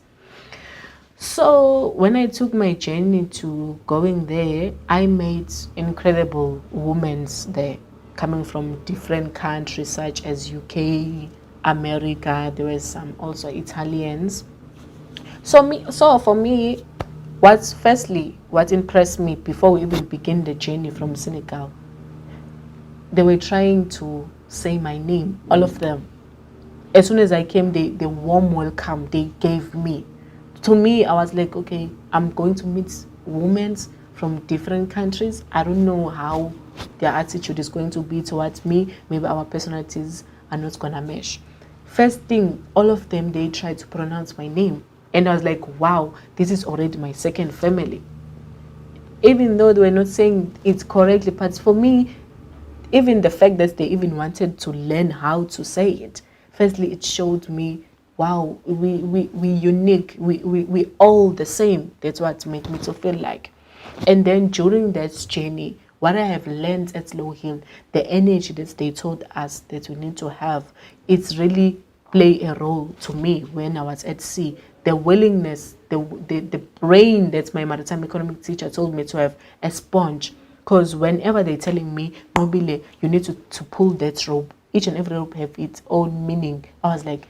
So when I took my journey to going there, I met incredible women there coming from different countries such as UK, America. There were some also Italians. So for me, what impressed me before we even began the journey from Senegal, they were trying to say my name, all of them. As soon as I came, the warm welcome they gave me. To me, I was like, okay, I'm going to meet women from different countries. I don't know how their attitude is going to be towards me. Maybe our personalities are not going to mesh. First thing, all of them, they tried to pronounce my name. And I was like, wow, this is already my second family. Even though they were not saying it correctly, but for me, even the fact that they even wanted to learn how to say it, firstly, it showed me, wow, we unique, we all the same. That's what made me to feel like. And then during that journey, what I have learned at Lawhill, the energy that they told us that we need to have, it's really play a role to me when I was at sea. The willingness, the brain that my maritime economic teacher told me to have a sponge. Because whenever they're telling me, Nqobile, you need to pull that rope, each and every rope have its own meaning. I was like,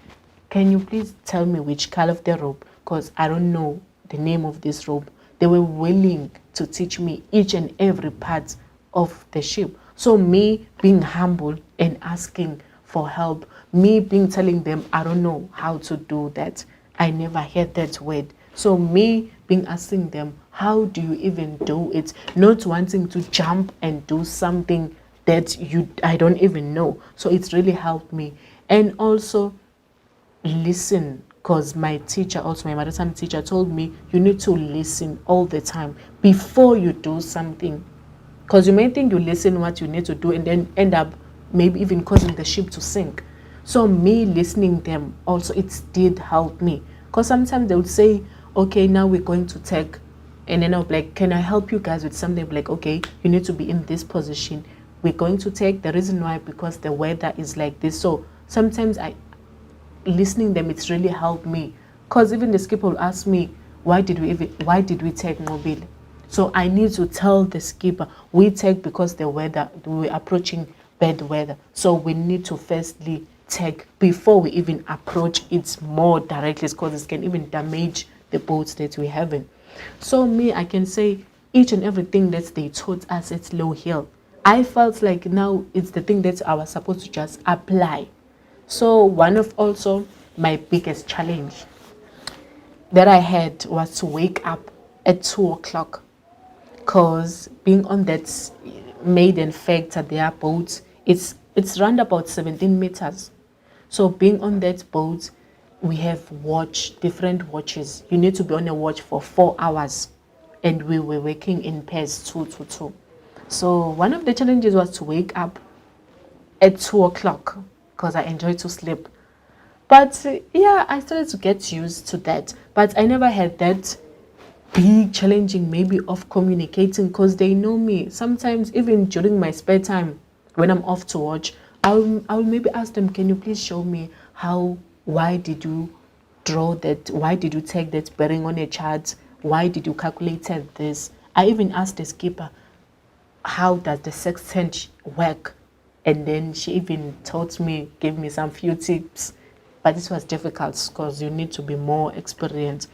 can you please tell me which color of the rope? Because I don't know the name of this rope. They were willing to teach me each and every part of the ship. So me being humble and asking for help, me telling them, I don't know how to do that. I never heard that word. So me being asking them, how do you even do it? Not wanting to jump and do something that I don't even know. So it's really helped me. And also listen, because my teacher, also my maritime teacher, told me you need to listen all the time before you do something. Because you may think you listen what you need to do and then end up maybe even causing the ship to sink. So me listening them also, it did help me. Because sometimes they would say, okay, now we're going to take, and then I'll be like, can I help you guys with something? Like, okay, you need to be in this position. We're going to take, the reason why, because the weather is like this. So sometimes listening them, it's really helped me. Because even the skipper will ask me, why did we take Nqobile? So I need to tell the skipper, we take because the weather, we're approaching bad weather. So we need to firstly tag before we even approach it more directly, because it can even damage the boats that we're having. So me, I can say each and everything that they taught us at Lawhill, I felt like now it's the thing that I was supposed to just apply. So one of also my biggest challenge that I had was to wake up at 2 o'clock, because being on that maiden factor, their boat, it's round about 17 meters. So being on that boat, we have different watches. You need to be on a watch for 4 hours, and we were working in pairs 2 to 2. So one of the challenges was to wake up at 2 o'clock, because I enjoy to sleep. But yeah, I started to get used to that. But I never had that big challenging maybe of communicating, because they know me. Sometimes even during my spare time when I'm off to watch, I'll maybe ask them, can you please show me why did you draw that, why did you take that bearing on a chart, why did you calculate this? I even asked the skipper, how does the sextant work? And then she even taught me, gave me some few tips. But this was difficult because you need to be more experienced.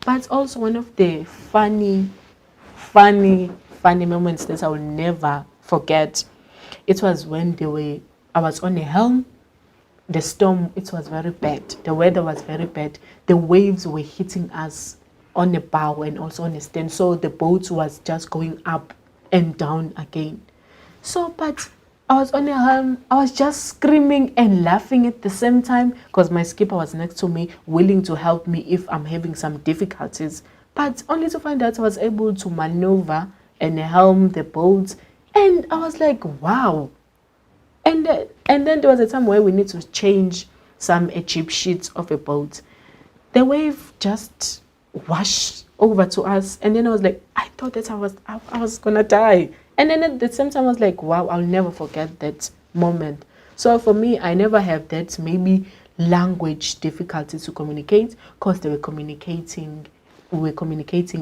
But also one of the funny moments that I will never forget, it was when I was on a helm. The storm, it was very bad. The weather was very bad. The waves were hitting us on the bow and also on the stern. So the boat was just going up and down again. So, but I was on a helm. I was just screaming and laughing at the same time, because my skipper was next to me, willing to help me if I'm having some difficulties. But only to find out I was able to maneuver and helm the boat. And I was like, wow. And then there was a time where we need to change some jib sheets of a boat. The wave just washed over to us, and then I was like, I thought that I was gonna die. And then at the same time I was like, wow, I'll never forget that moment. So for me, I never have that maybe language difficulty to communicate, because we were communicating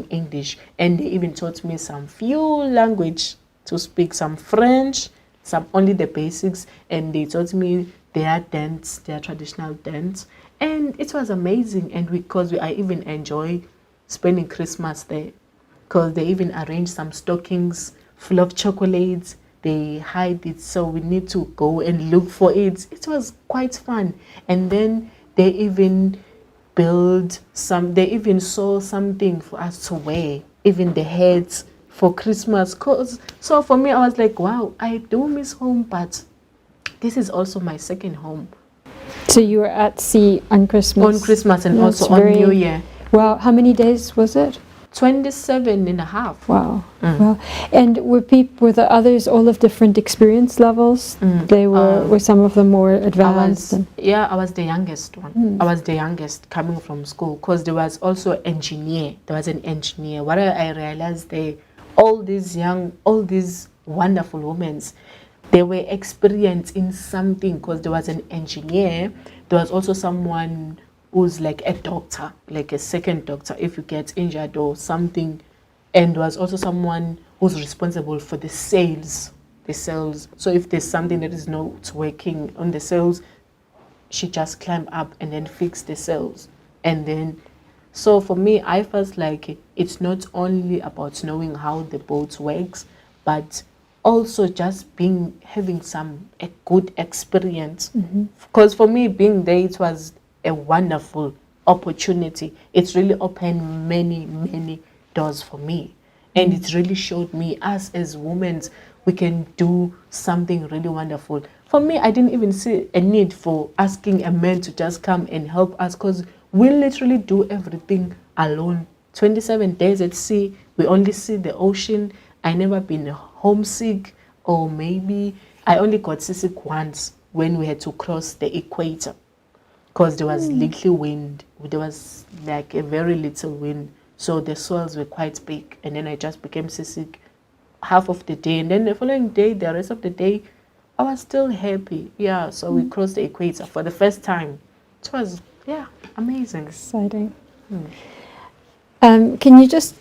English, and they even taught me some few language to speak, some French, some only the basics, and they taught me their dance, their traditional dance, and it was amazing. And I even enjoy spending Christmas there, because they even arranged some stockings full of chocolates. They hide it, so we need to go and look for it. It was quite fun. And then they even they even saw something for us to wear, even the hats for Christmas. So for me, I was like, wow, I do miss home, but this is also my second home. So you were at sea on Christmas? On Christmas and also on New Year. Wow, how many days was it? 27 and a half. Wow. Wow. And were the others all of different experience levels? They were some of them more advanced? I was the youngest one. I was the youngest coming from school, because there was also an engineer. What I realized, all these wonderful women, they were experienced in something, because there was an engineer. There was also someone who's like a doctor, like a second doctor if you get injured or something. And there was also someone who's responsible for the sails. So if there's something that is not working on the sails, she just climb up and then fix the sails. And then, so for me, I felt like it's not only about knowing how the boat works, but also just having a good experience. Because for me, being there, it was a wonderful opportunity. It's really opened many doors for me, and it really showed me us as women, we can do something really wonderful. For me, I didn't even see a need for asking a man to just come and help us, because we literally do everything alone. 27 days at sea, we only see the ocean. I never been homesick, or maybe I only got seasick once when we had to cross the equator, because there was little wind. There was like a very little wind, so the swells were quite big, and then I just became seasick half of the day, and then the following day, the rest of the day, I was still happy. So we crossed the equator for the first time. It was amazing, exciting. Can you just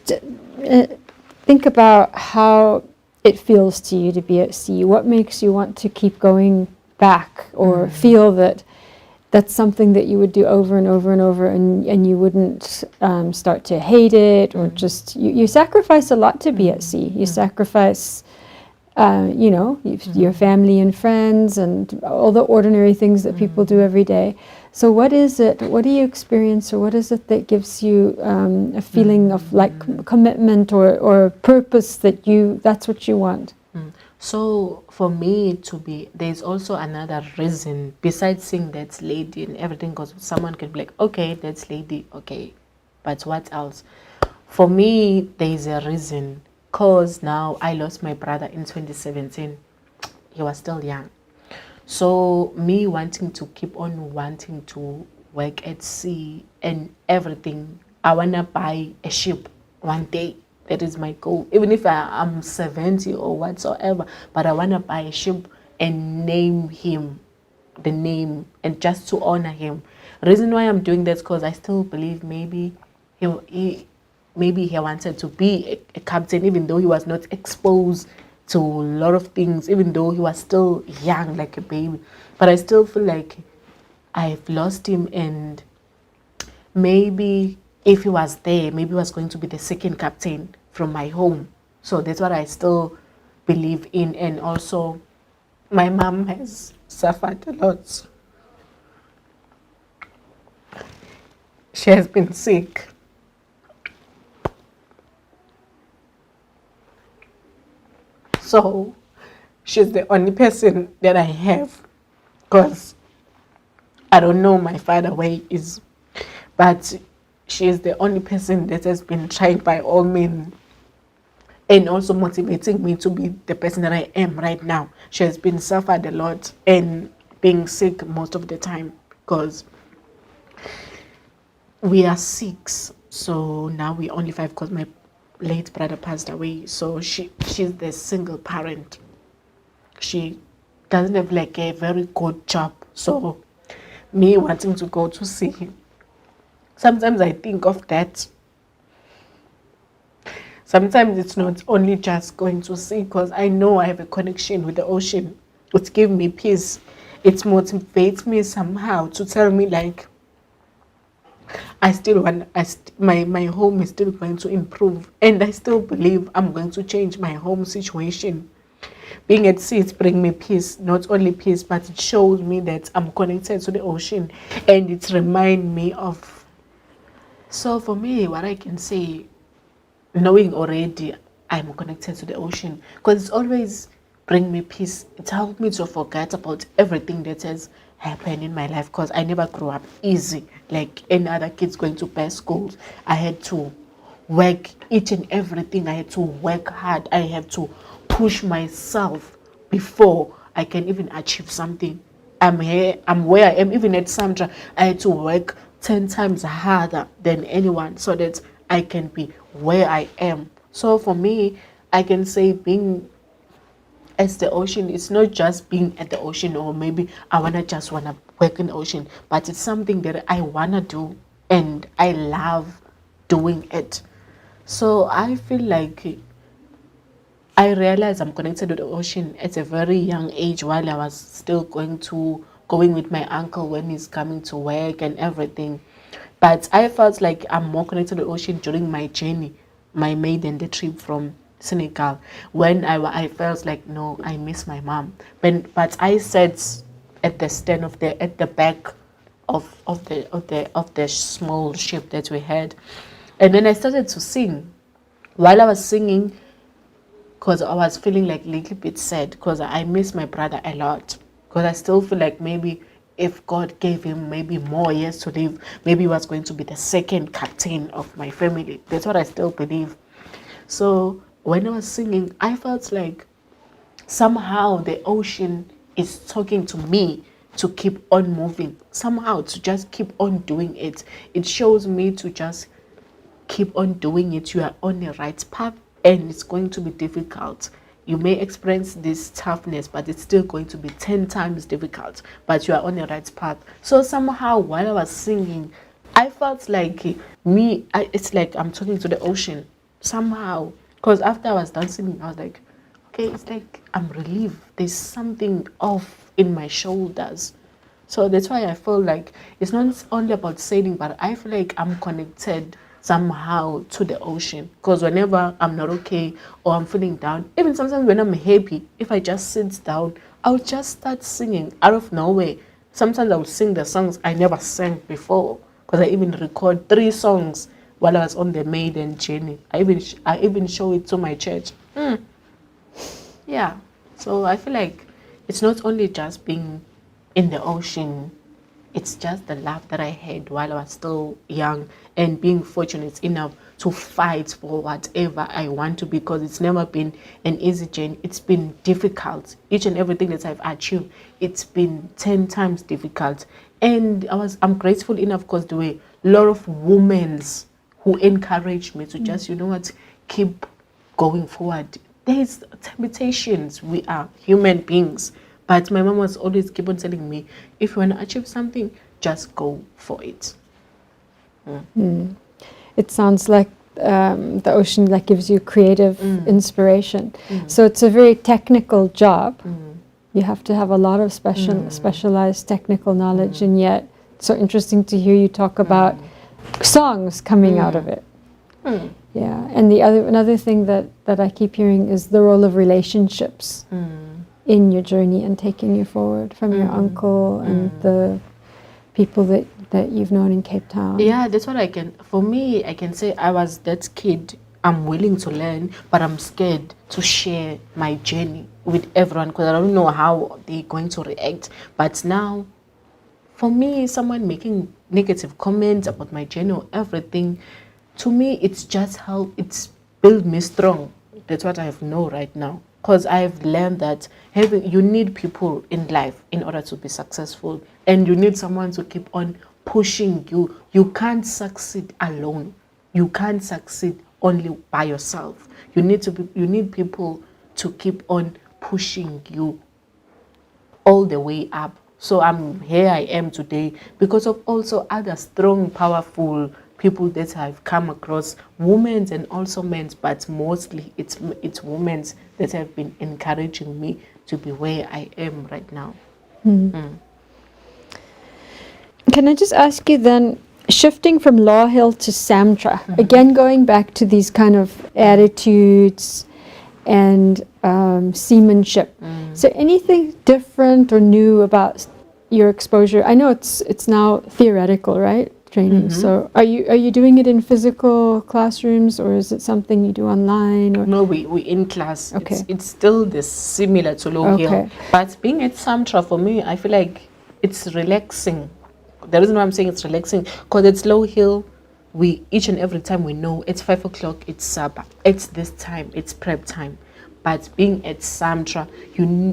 think about how it feels to you to be at sea? What makes you want to keep going back, or feel that that's something that you would do over and over and over, and you wouldn't start to hate it, or just, you sacrifice a lot to be at sea. You sacrifice, your family and friends and all the ordinary things that people do every day. So what is it, what do you experience, or what is it that gives you a feeling of like commitment or purpose that's what you want? So for me there's also another reason besides seeing that lady and everything, because someone can be like, okay, that's lady, okay, but what else? For me, there's a reason, because now I lost my brother in 2017. He was still young. So me wanting to keep on wanting to work at sea and everything, I want to buy a ship one day. That is my goal. Even if I'm 70 or whatsoever, but I want to buy a ship and name him the name, and just to honor him. Reason why I'm doing that is because I still believe maybe he wanted to be a captain, even though he was not exposed to a lot of things, even though he was still young, like a baby. But I still feel like I've lost him, and maybe if he was there, maybe he was going to be the second captain from my home. So that's what I still believe in. And also, my mom has suffered a lot. She has been sick. So she's the only person that I have, because I don't know my father where he is, but she is the only person that has been tried by all means and also motivating me to be the person that I am right now. She has been suffered a lot and being sick most of the time, because we are 6, so now we're only 5 because my late brother passed away. So she's the single parent. She doesn't have like a very good job. So me wanting to go to see him, sometimes I think of that. Sometimes it's not only just going to sea, because I know I have a connection with the ocean. It gives me peace. It motivates me somehow to tell me like I still want, my home is still going to improve, and I still believe I'm going to change my home situation. Being at sea, it brings me peace. Not only peace, but it shows me that I'm connected to the ocean, and it reminds me of. So for me, what I can say, knowing already I'm connected to the ocean, because it's always bring me peace. It helped me to forget about everything that has happened in my life, because I never grew up easy like any other kids going to best schools. I had to work each and everything. I had to work hard. I had to push myself before I can even achieve something. I'm here, I'm where I am. Even at SAMTRA, I had to work 10 times harder than anyone so that I can be where I am. So for me, I can say being as the ocean, it's not just being at the ocean, or maybe I just wanna work in the ocean, but it's something that I wanna do and I love doing it. So I feel like I realized I'm connected to the ocean at a very young age, while I was still going with my uncle when he's coming to work and everything. But I felt like I'm more connected to the ocean during my journey, my maiden, the trip from Senegal, when I felt like, no, I miss my mom. But I sat at the stand at the back of the small ship that we had, and then I started to sing. While I was singing, because I was feeling like a little bit sad, because I miss my brother a lot, because I still feel like maybe if God gave him maybe more years to live, maybe he was going to be the second captain of my family. That's what I still believe. So when I was singing, I felt like somehow the ocean is talking to me to keep on moving, somehow to just keep on doing it. It shows me to just keep on doing it. You are on the right path, and it's going to be difficult. You may experience this toughness, but it's still going to be 10 times difficult, but you are on the right path. So somehow while I was singing, I felt like it's like I'm talking to the ocean somehow, because after I was dancing, I was like, okay, it's like I'm relieved. There's something off in my shoulders. So that's why I feel like it's not only about sailing, but I feel like I'm connected somehow to the ocean. Because whenever I'm not okay or I'm feeling down, even sometimes when I'm happy, if I just sit down, I'll just start singing out of nowhere. Sometimes I'll sing the songs I never sang before. Because I even record 3 songs while I was on the maiden journey. I even show it to my church. Yeah. So I feel like it's not only just being in the ocean, it's just the love that I had while I was still young and being fortunate enough to fight for whatever I want to, because it's never been an easy journey. It's been difficult. Each and everything that I've achieved, it's been 10 times difficult. And I'm grateful enough because there were a lot of women who encouraged me to just, you know what, keep going forward. There's temptations. We are human beings. But my mom was always keep on telling me, if you want to achieve something, just go for it. It sounds like the ocean that gives you creative inspiration. So it's a very technical job. You have to have a lot of specialized technical knowledge, and yet it's so interesting to hear you talk about songs coming out of it. Yeah, and another thing that I keep hearing is the role of relationships in your journey and taking you forward, from your uncle and the people that you've known in Cape Town. Yeah, that's what I can say I was that kid. I'm willing to learn, but I'm scared to share my journey with everyone because I don't know how they're going to react. But now, for me, someone making negative comments about my journey or everything, to me, it's just how it's built me strong. That's what I know right now. Because I've learned that you need people in life in order to be successful, and you need someone to keep on pushing you. You can't succeed alone. You can't succeed only by yourself. You need people to keep on pushing you all the way up. So here I am today because of also other strong, powerful people that I've come across, women and also men, but mostly it's women that have been encouraging me to be where I am right now. Can I just ask you then, shifting from Lawhill to SAMTRA, again going back to these kind of attitudes and seamanship, is there anything different or new about your exposure? I know it's now theoretical, right? Training. So are you doing it in physical classrooms, or is it something you do online? Or? No, we in class. Okay. It's still similar to Lawhill. Okay. But being at SAMTRA, for me, I feel like it's relaxing. The reason why I'm saying it's relaxing, because it's Lawhill, we each and every time we know it's 5 o'clock, it's supper, it's this time, it's prep time. But being at SAMTRA,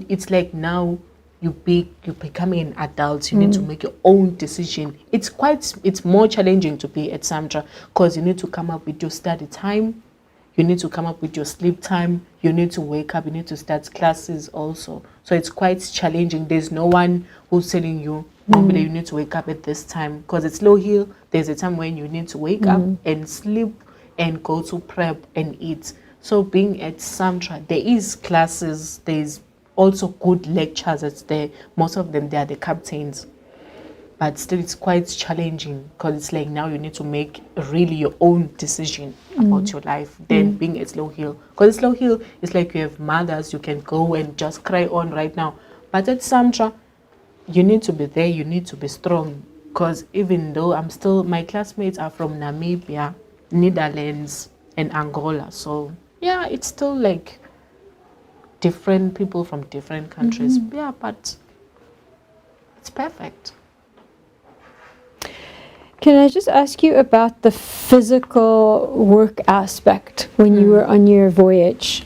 it's like now you're becoming an adult. You need to make your own decision. It's more challenging to be at SAMTRA because you need to come up with your study time, you need to come up with your sleep time, you need to wake up, you need to start classes also. So it's quite challenging. There's no one who's telling you, normally you need to wake up at this time, because it's Lawhill. There's a time when you need to wake up and sleep and go to prep and eat. So being at SAMTRA, there is classes, there's also good lecturers there. Most of them, they are the captains. But still, it's quite challenging because it's like now you need to make really your own decision about your life. Then being at Lawhill, because it's Lawhill, it's like you have mothers, you can go and just cry on right now. But at SAMTRA, you need to be there, you need to be strong. Because even though my classmates are from Namibia, Netherlands, and Angola. So yeah, it's still like different people from different countries. Yeah, but it's perfect. Can I just ask you about the physical work aspect when you were on your voyage?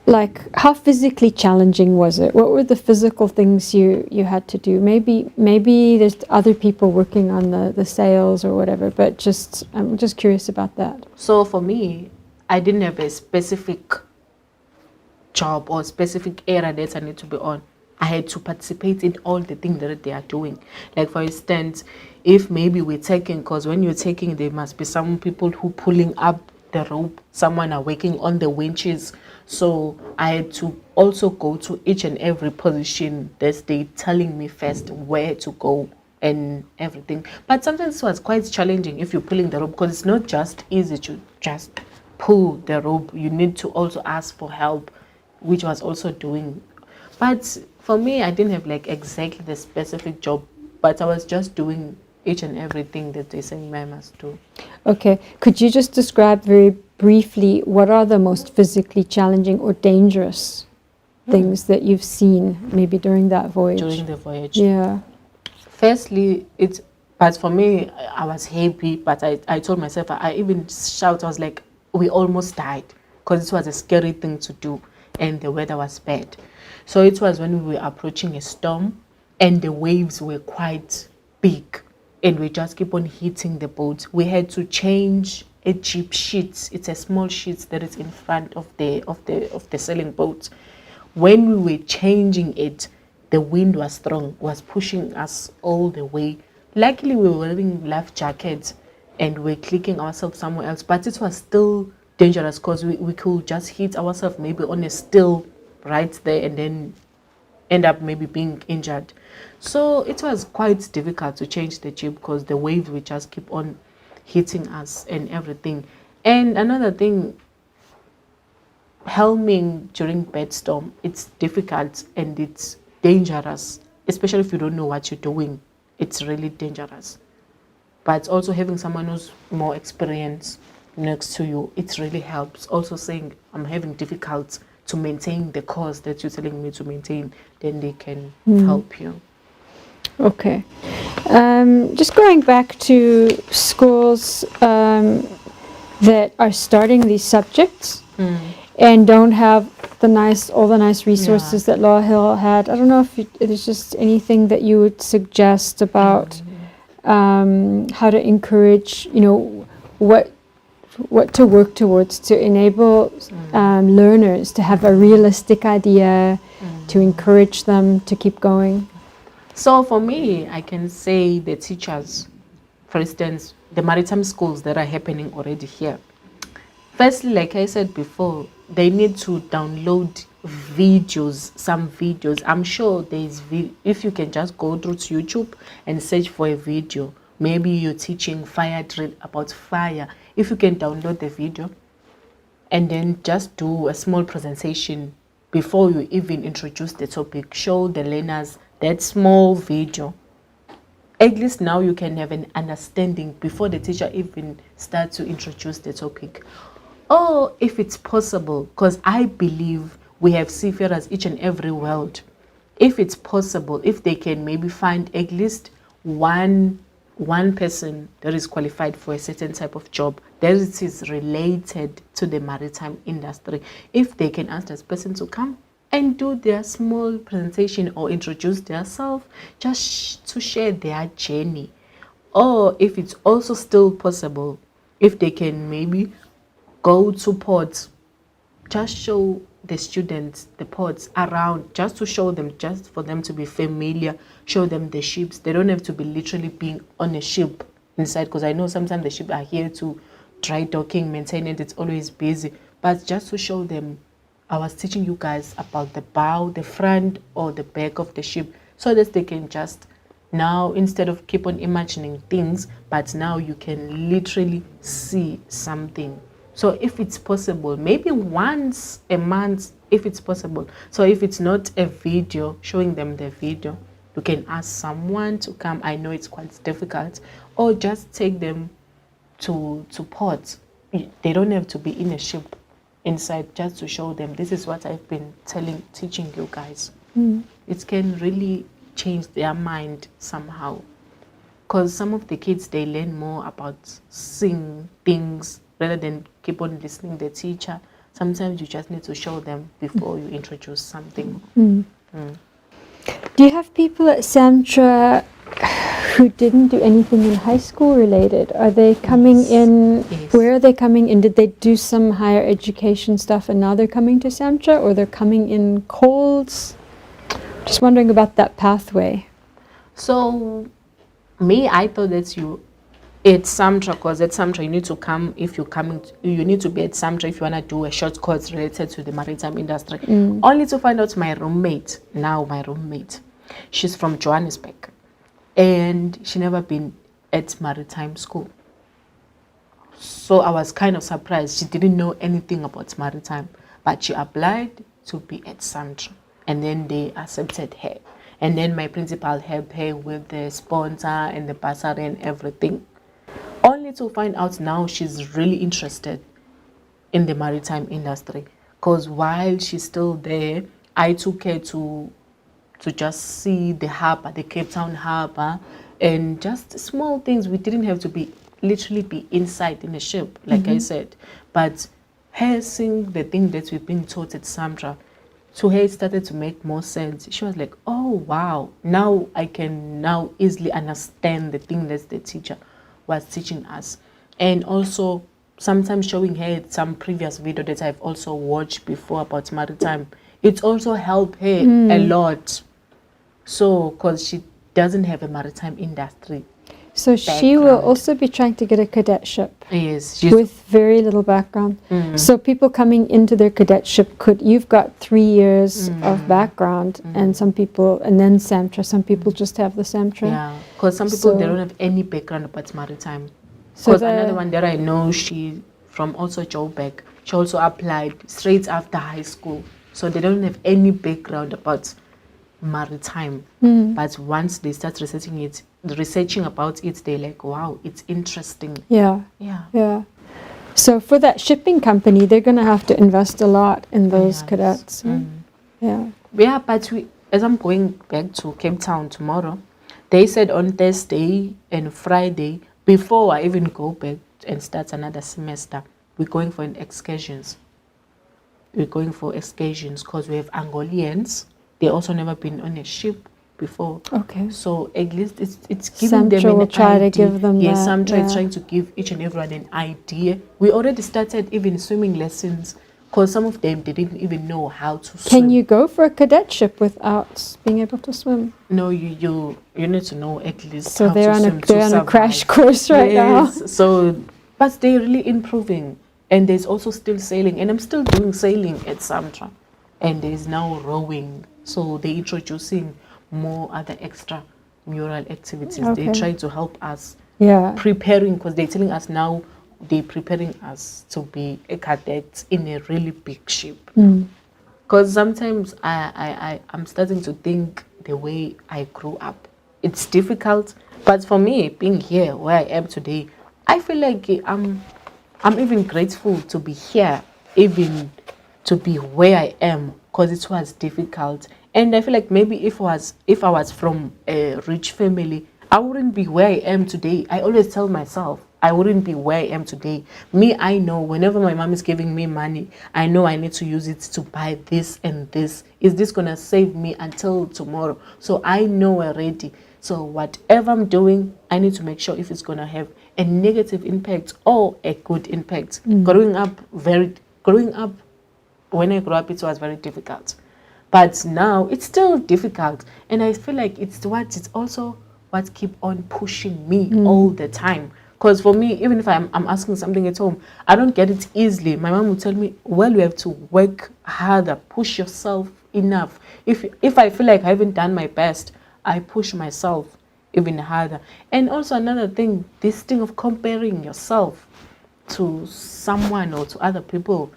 Like, how physically challenging was it? What were the physical things you had to do? Maybe there's other people working on the sails or whatever, but I'm just curious about that. So for me, I didn't have a specific job or specific area that I need to be on. I had to participate in all the things that they are doing. Like, for instance, if maybe we're taking, because when you're taking, there must be some people who pulling up the rope, someone are working on the winches. So I had to also go to each and every position that they telling me first where to go and everything. But sometimes it was quite challenging if you're pulling the rope, because it's not just easy to just pull the rope. You need to also ask for help, which was also doing. But for me, I didn't have like exactly the specific job, but I was just doing each and everything that they say I must do. Okay, could you just describe very briefly what are the most physically challenging or dangerous things that you've seen maybe during that voyage? During the voyage. Yeah. Firstly, but for me, I was happy, but I told myself, I even shout, I was like, we almost died, because it was a scary thing to do and the weather was bad. So it was when we were approaching a storm and the waves were quite big and we just keep on hitting the boat. We had to change a jib sheet. It's a small sheet that is in front of the sailing boat. When we were changing it, the wind was strong, was pushing us all the way. Luckily, we were wearing life jackets and we're clicking ourselves somewhere else, but it was still dangerous because we could just hit ourselves maybe on a still right there and then end up maybe being injured. So it was quite difficult to change the jib because the waves would just keep on hitting us and everything. And another thing, helming during bad storm, it's difficult and it's dangerous, especially if you don't know what you're doing. It's really dangerous. But also having someone who's more experienced next to you, it really helps. Also saying, I'm having difficulty to maintain the course that you're telling me to maintain, then they can help you. Okay. Just going back to schools that are starting these subjects and don't have all the nice resources that Lawhill had. I don't know if there's just anything that you would suggest about how to encourage, what to work towards to enable learners to have a realistic idea, to encourage them to keep going. So for me, I can say the teachers, for instance, the maritime schools that are happening already here. Firstly, like I said before, they need to download some videos. I'm sure if you can just go through to YouTube and search for a video, maybe you're teaching fire drill about fire. If you can download the video and then just do a small presentation before you even introduce the topic, show the learners that small video. At least now you can have an understanding before the teacher even starts to introduce the topic. Or if it's possible, because I believe we have seafarers each and every world. If it's possible, if they can maybe find at least one person that is qualified for a certain type of job that is related to the maritime industry, if they can ask this person to come and do their small presentation or introduce themselves just to share their journey. Or if it's also still possible, if they can maybe go to ports, just show the students the ports around, just to show them, just for them to be familiar, show them the ships. They don't have to be literally being on a ship inside, because I know sometimes the ships are here to dry docking, maintain it, it's always busy, but just to show them, I was teaching you guys about the bow, the front or the back of the ship, so that they can just now, instead of keep on imagining things, but now you can literally see something. So if it's possible, maybe once a month, if it's possible. So if it's not a video, showing them the video, you can ask someone to come. I know it's quite difficult, or just take them to port. They don't have to be in a ship inside, just to show them, this is what I've been teaching you guys. It can really change their mind somehow, because some of the kids, they learn more about seeing things rather than keep on listening to the teacher. Sometimes you just need to show them before you introduce something. Do you have people at SAMTRA who didn't do anything in high school related? Are they coming in? Yes. Where are they coming in? Did they do some higher education stuff and now they're coming to SAMTRA, or they're coming in colds? Just wondering about that pathway. So me, I thought that It's SAMTRA, because at SAMTRA you need to come if you're coming. You need to be at SAMTRA if you wanna do a short course related to the maritime industry. Only to find out my roommate, she's from Johannesburg, and she never been at maritime school. So I was kind of surprised. She didn't know anything about maritime, but she applied to be at SAMTRA, and then they accepted her. And then my principal helped her with the sponsor and the bursary and everything. Only to find out now she's really interested in the maritime industry. Because while she's still there, I took her to just see the harbour, the Cape Town harbour, and just small things. We didn't have to literally be inside in a ship, like I said. But her seeing the thing that we've been taught at SAMTRA, to her it started to make more sense. She was like, oh wow, now I can now easily understand the thing that the teacher was teaching us. And also sometimes showing her some previous video that I've also watched before about maritime. It also helped her a lot. So, because she doesn't have a maritime industry. So she will also be trying to get a cadetship. Yes. With very little background. So people coming into their cadetship you've got 3 years of background, and some people, and then SAMTRA, some people just have the SAMTRA. Yeah, because some people, they don't have any background about maritime. Because another one that I know, she from also Joburg, she also applied straight after high school. So they don't have any background about maritime. But once they start researching about it, they're like, wow, it's interesting. Yeah. So for that shipping company, they're going to have to invest a lot in those cadets. Yeah, but as I'm going back to Cape Town tomorrow, they said on Thursday and Friday, before I even go back and start another semester, we're going for excursions. We're going for excursions because we have Angolians. They also never been on a ship before. Okay. So at least it's giving them an will try idea. to give them yes, that. SAMTRA is trying to give each and everyone an idea. We already started even swimming lessons because some of them didn't even know how to swim. Can you go for a cadetship without being able to swim? No, you need to know at least so how they're to swim. They're on a crash course right now. So, but they're really improving. And there's also still sailing. And I'm still doing sailing at SAMTRA. And there's now rowing. So they're introducing more other extra mural activities. They try to help us preparing, because they're telling us now they're preparing us to be a cadet in a really big ship. Because sometimes I'm starting to think the way I grew up. It's difficult, but for me, being here where I am today, I feel like I'm even grateful to be here, even to be where I am, because it was difficult. And I feel like maybe if I was from a rich family, I wouldn't be where I am today. I always tell myself I wouldn't be where I am today. Me, I know whenever my mom is giving me money, I know I need to use it to buy this and this. Is this gonna save me until tomorrow? So I know already. So whatever I'm doing, I need to make sure if it's gonna have a negative impact or a good impact. Growing up, when I grew up, it was very difficult. But now it's still difficult, and I feel like it's also what keep on pushing me all the time. Because for me, even if I'm asking something at home, I don't get it easily. My mom will tell me, well, you have to work harder, push yourself enough. If I feel like I haven't done my best, I push myself even harder. And also another thing, this thing of comparing yourself to someone or to other people,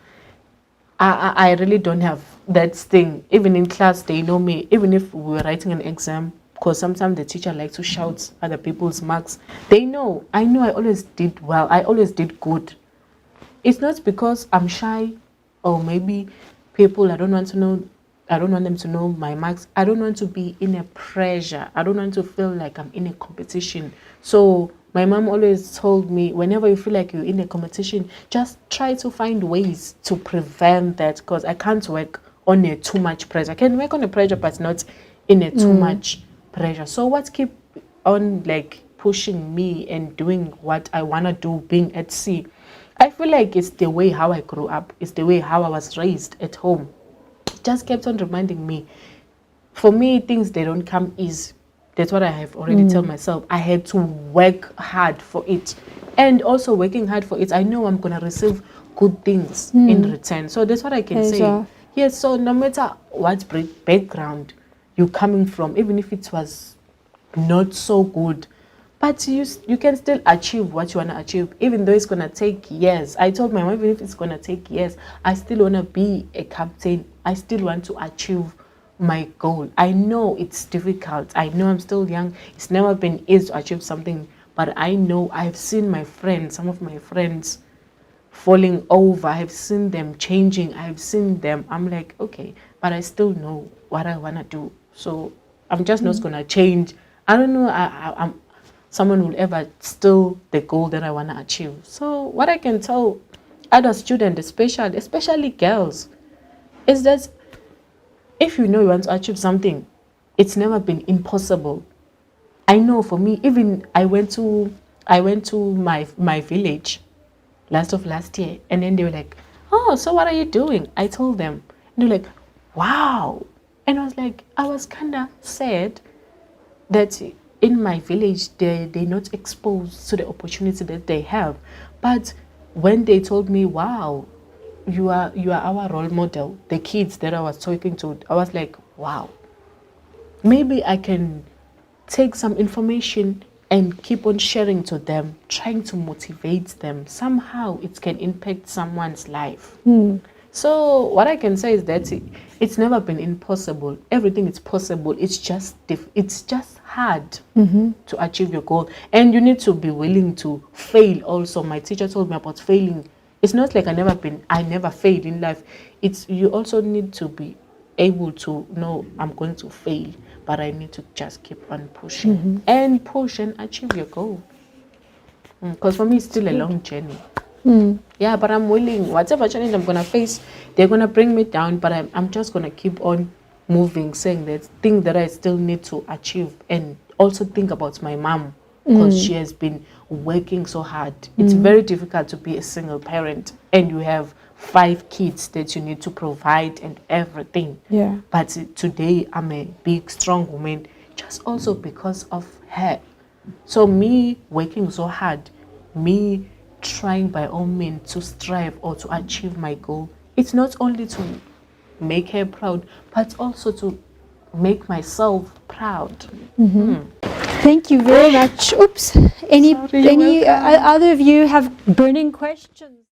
I really don't have that thing. Even in class, they know me. Even if we were writing an exam, because sometimes the teacher likes to shout other people's marks, they know. I know I always did well. I always did good. It's not because I'm shy, or maybe people, I don't want them to know my marks. I don't want to be in a pressure. I don't want to feel like I'm in a competition. So my mom always told me, whenever you feel like you're in a competition, just try to find ways to prevent that, because I can't work on a too much pressure. I can work on a pressure, but not in a too much pressure. So what keep on like pushing me and doing what I want to do, being at sea, I feel like it's the way how I grew up. It's the way how I was raised at home. Just kept on reminding me, for me, things, they don't come easy. That's what I have already told myself. I had to work hard for it. And also working hard for it, I know I'm going to receive good things in return. So that's what I can say. Yes, so no matter what background you're coming from, even if it was not so good, but you can still achieve what you want to achieve, even though it's going to take years. I told my mom, even if it's going to take years, I still want to be a captain. I still want to achieve my goal. I know it's difficult. I know I'm still young. It's never been easy to achieve something, but I know I've seen my friends, some of my friends falling over. I've seen them changing. I've seen them. I'm like, okay, but I still know what I want to do. So I'm just not going to change. I don't know. I'm someone will ever steal the goal that I want to achieve. So what I can tell other students, especially girls, is that if you know you want to achieve something, it's never been impossible. I know for me, even I went to my village last year, and then they were like, oh, so what are you doing? I told them, and they're like, wow. And I was like, I was kind of sad that in my village they're not exposed to the opportunity that they have. But when they told me, wow, you are our role model, the kids that I was talking to, I was like, wow, maybe I can take some information and keep on sharing to them, trying to motivate them. Somehow it can impact someone's life. So what I can say is that it's never been impossible. Everything is possible. It's just hard to achieve your goal, and you need to be willing to fail. Also, my teacher told me about failing. It's not like I never failed in life. It's you also need to be able to know I'm going to fail, but I need to just keep on pushing and push and achieve your goal. Because for me, it's still a long journey. Yeah, but I'm willing. Whatever challenge I'm gonna face, they're gonna bring me down, but I'm just gonna keep on moving, saying that thing that I still need to achieve, and also think about my mom, because she has been working so hard. It's very difficult to be a single parent, and you have 5 kids that you need to provide and everything. Yeah. But today I'm a big, strong woman, just also because of her. So me working so hard, me trying by all means to strive or to achieve my goal, it's not only to make her proud, but also to make myself proud. Thank you very much. Oops. Any Sorry, you're welcome. other of you have burning questions?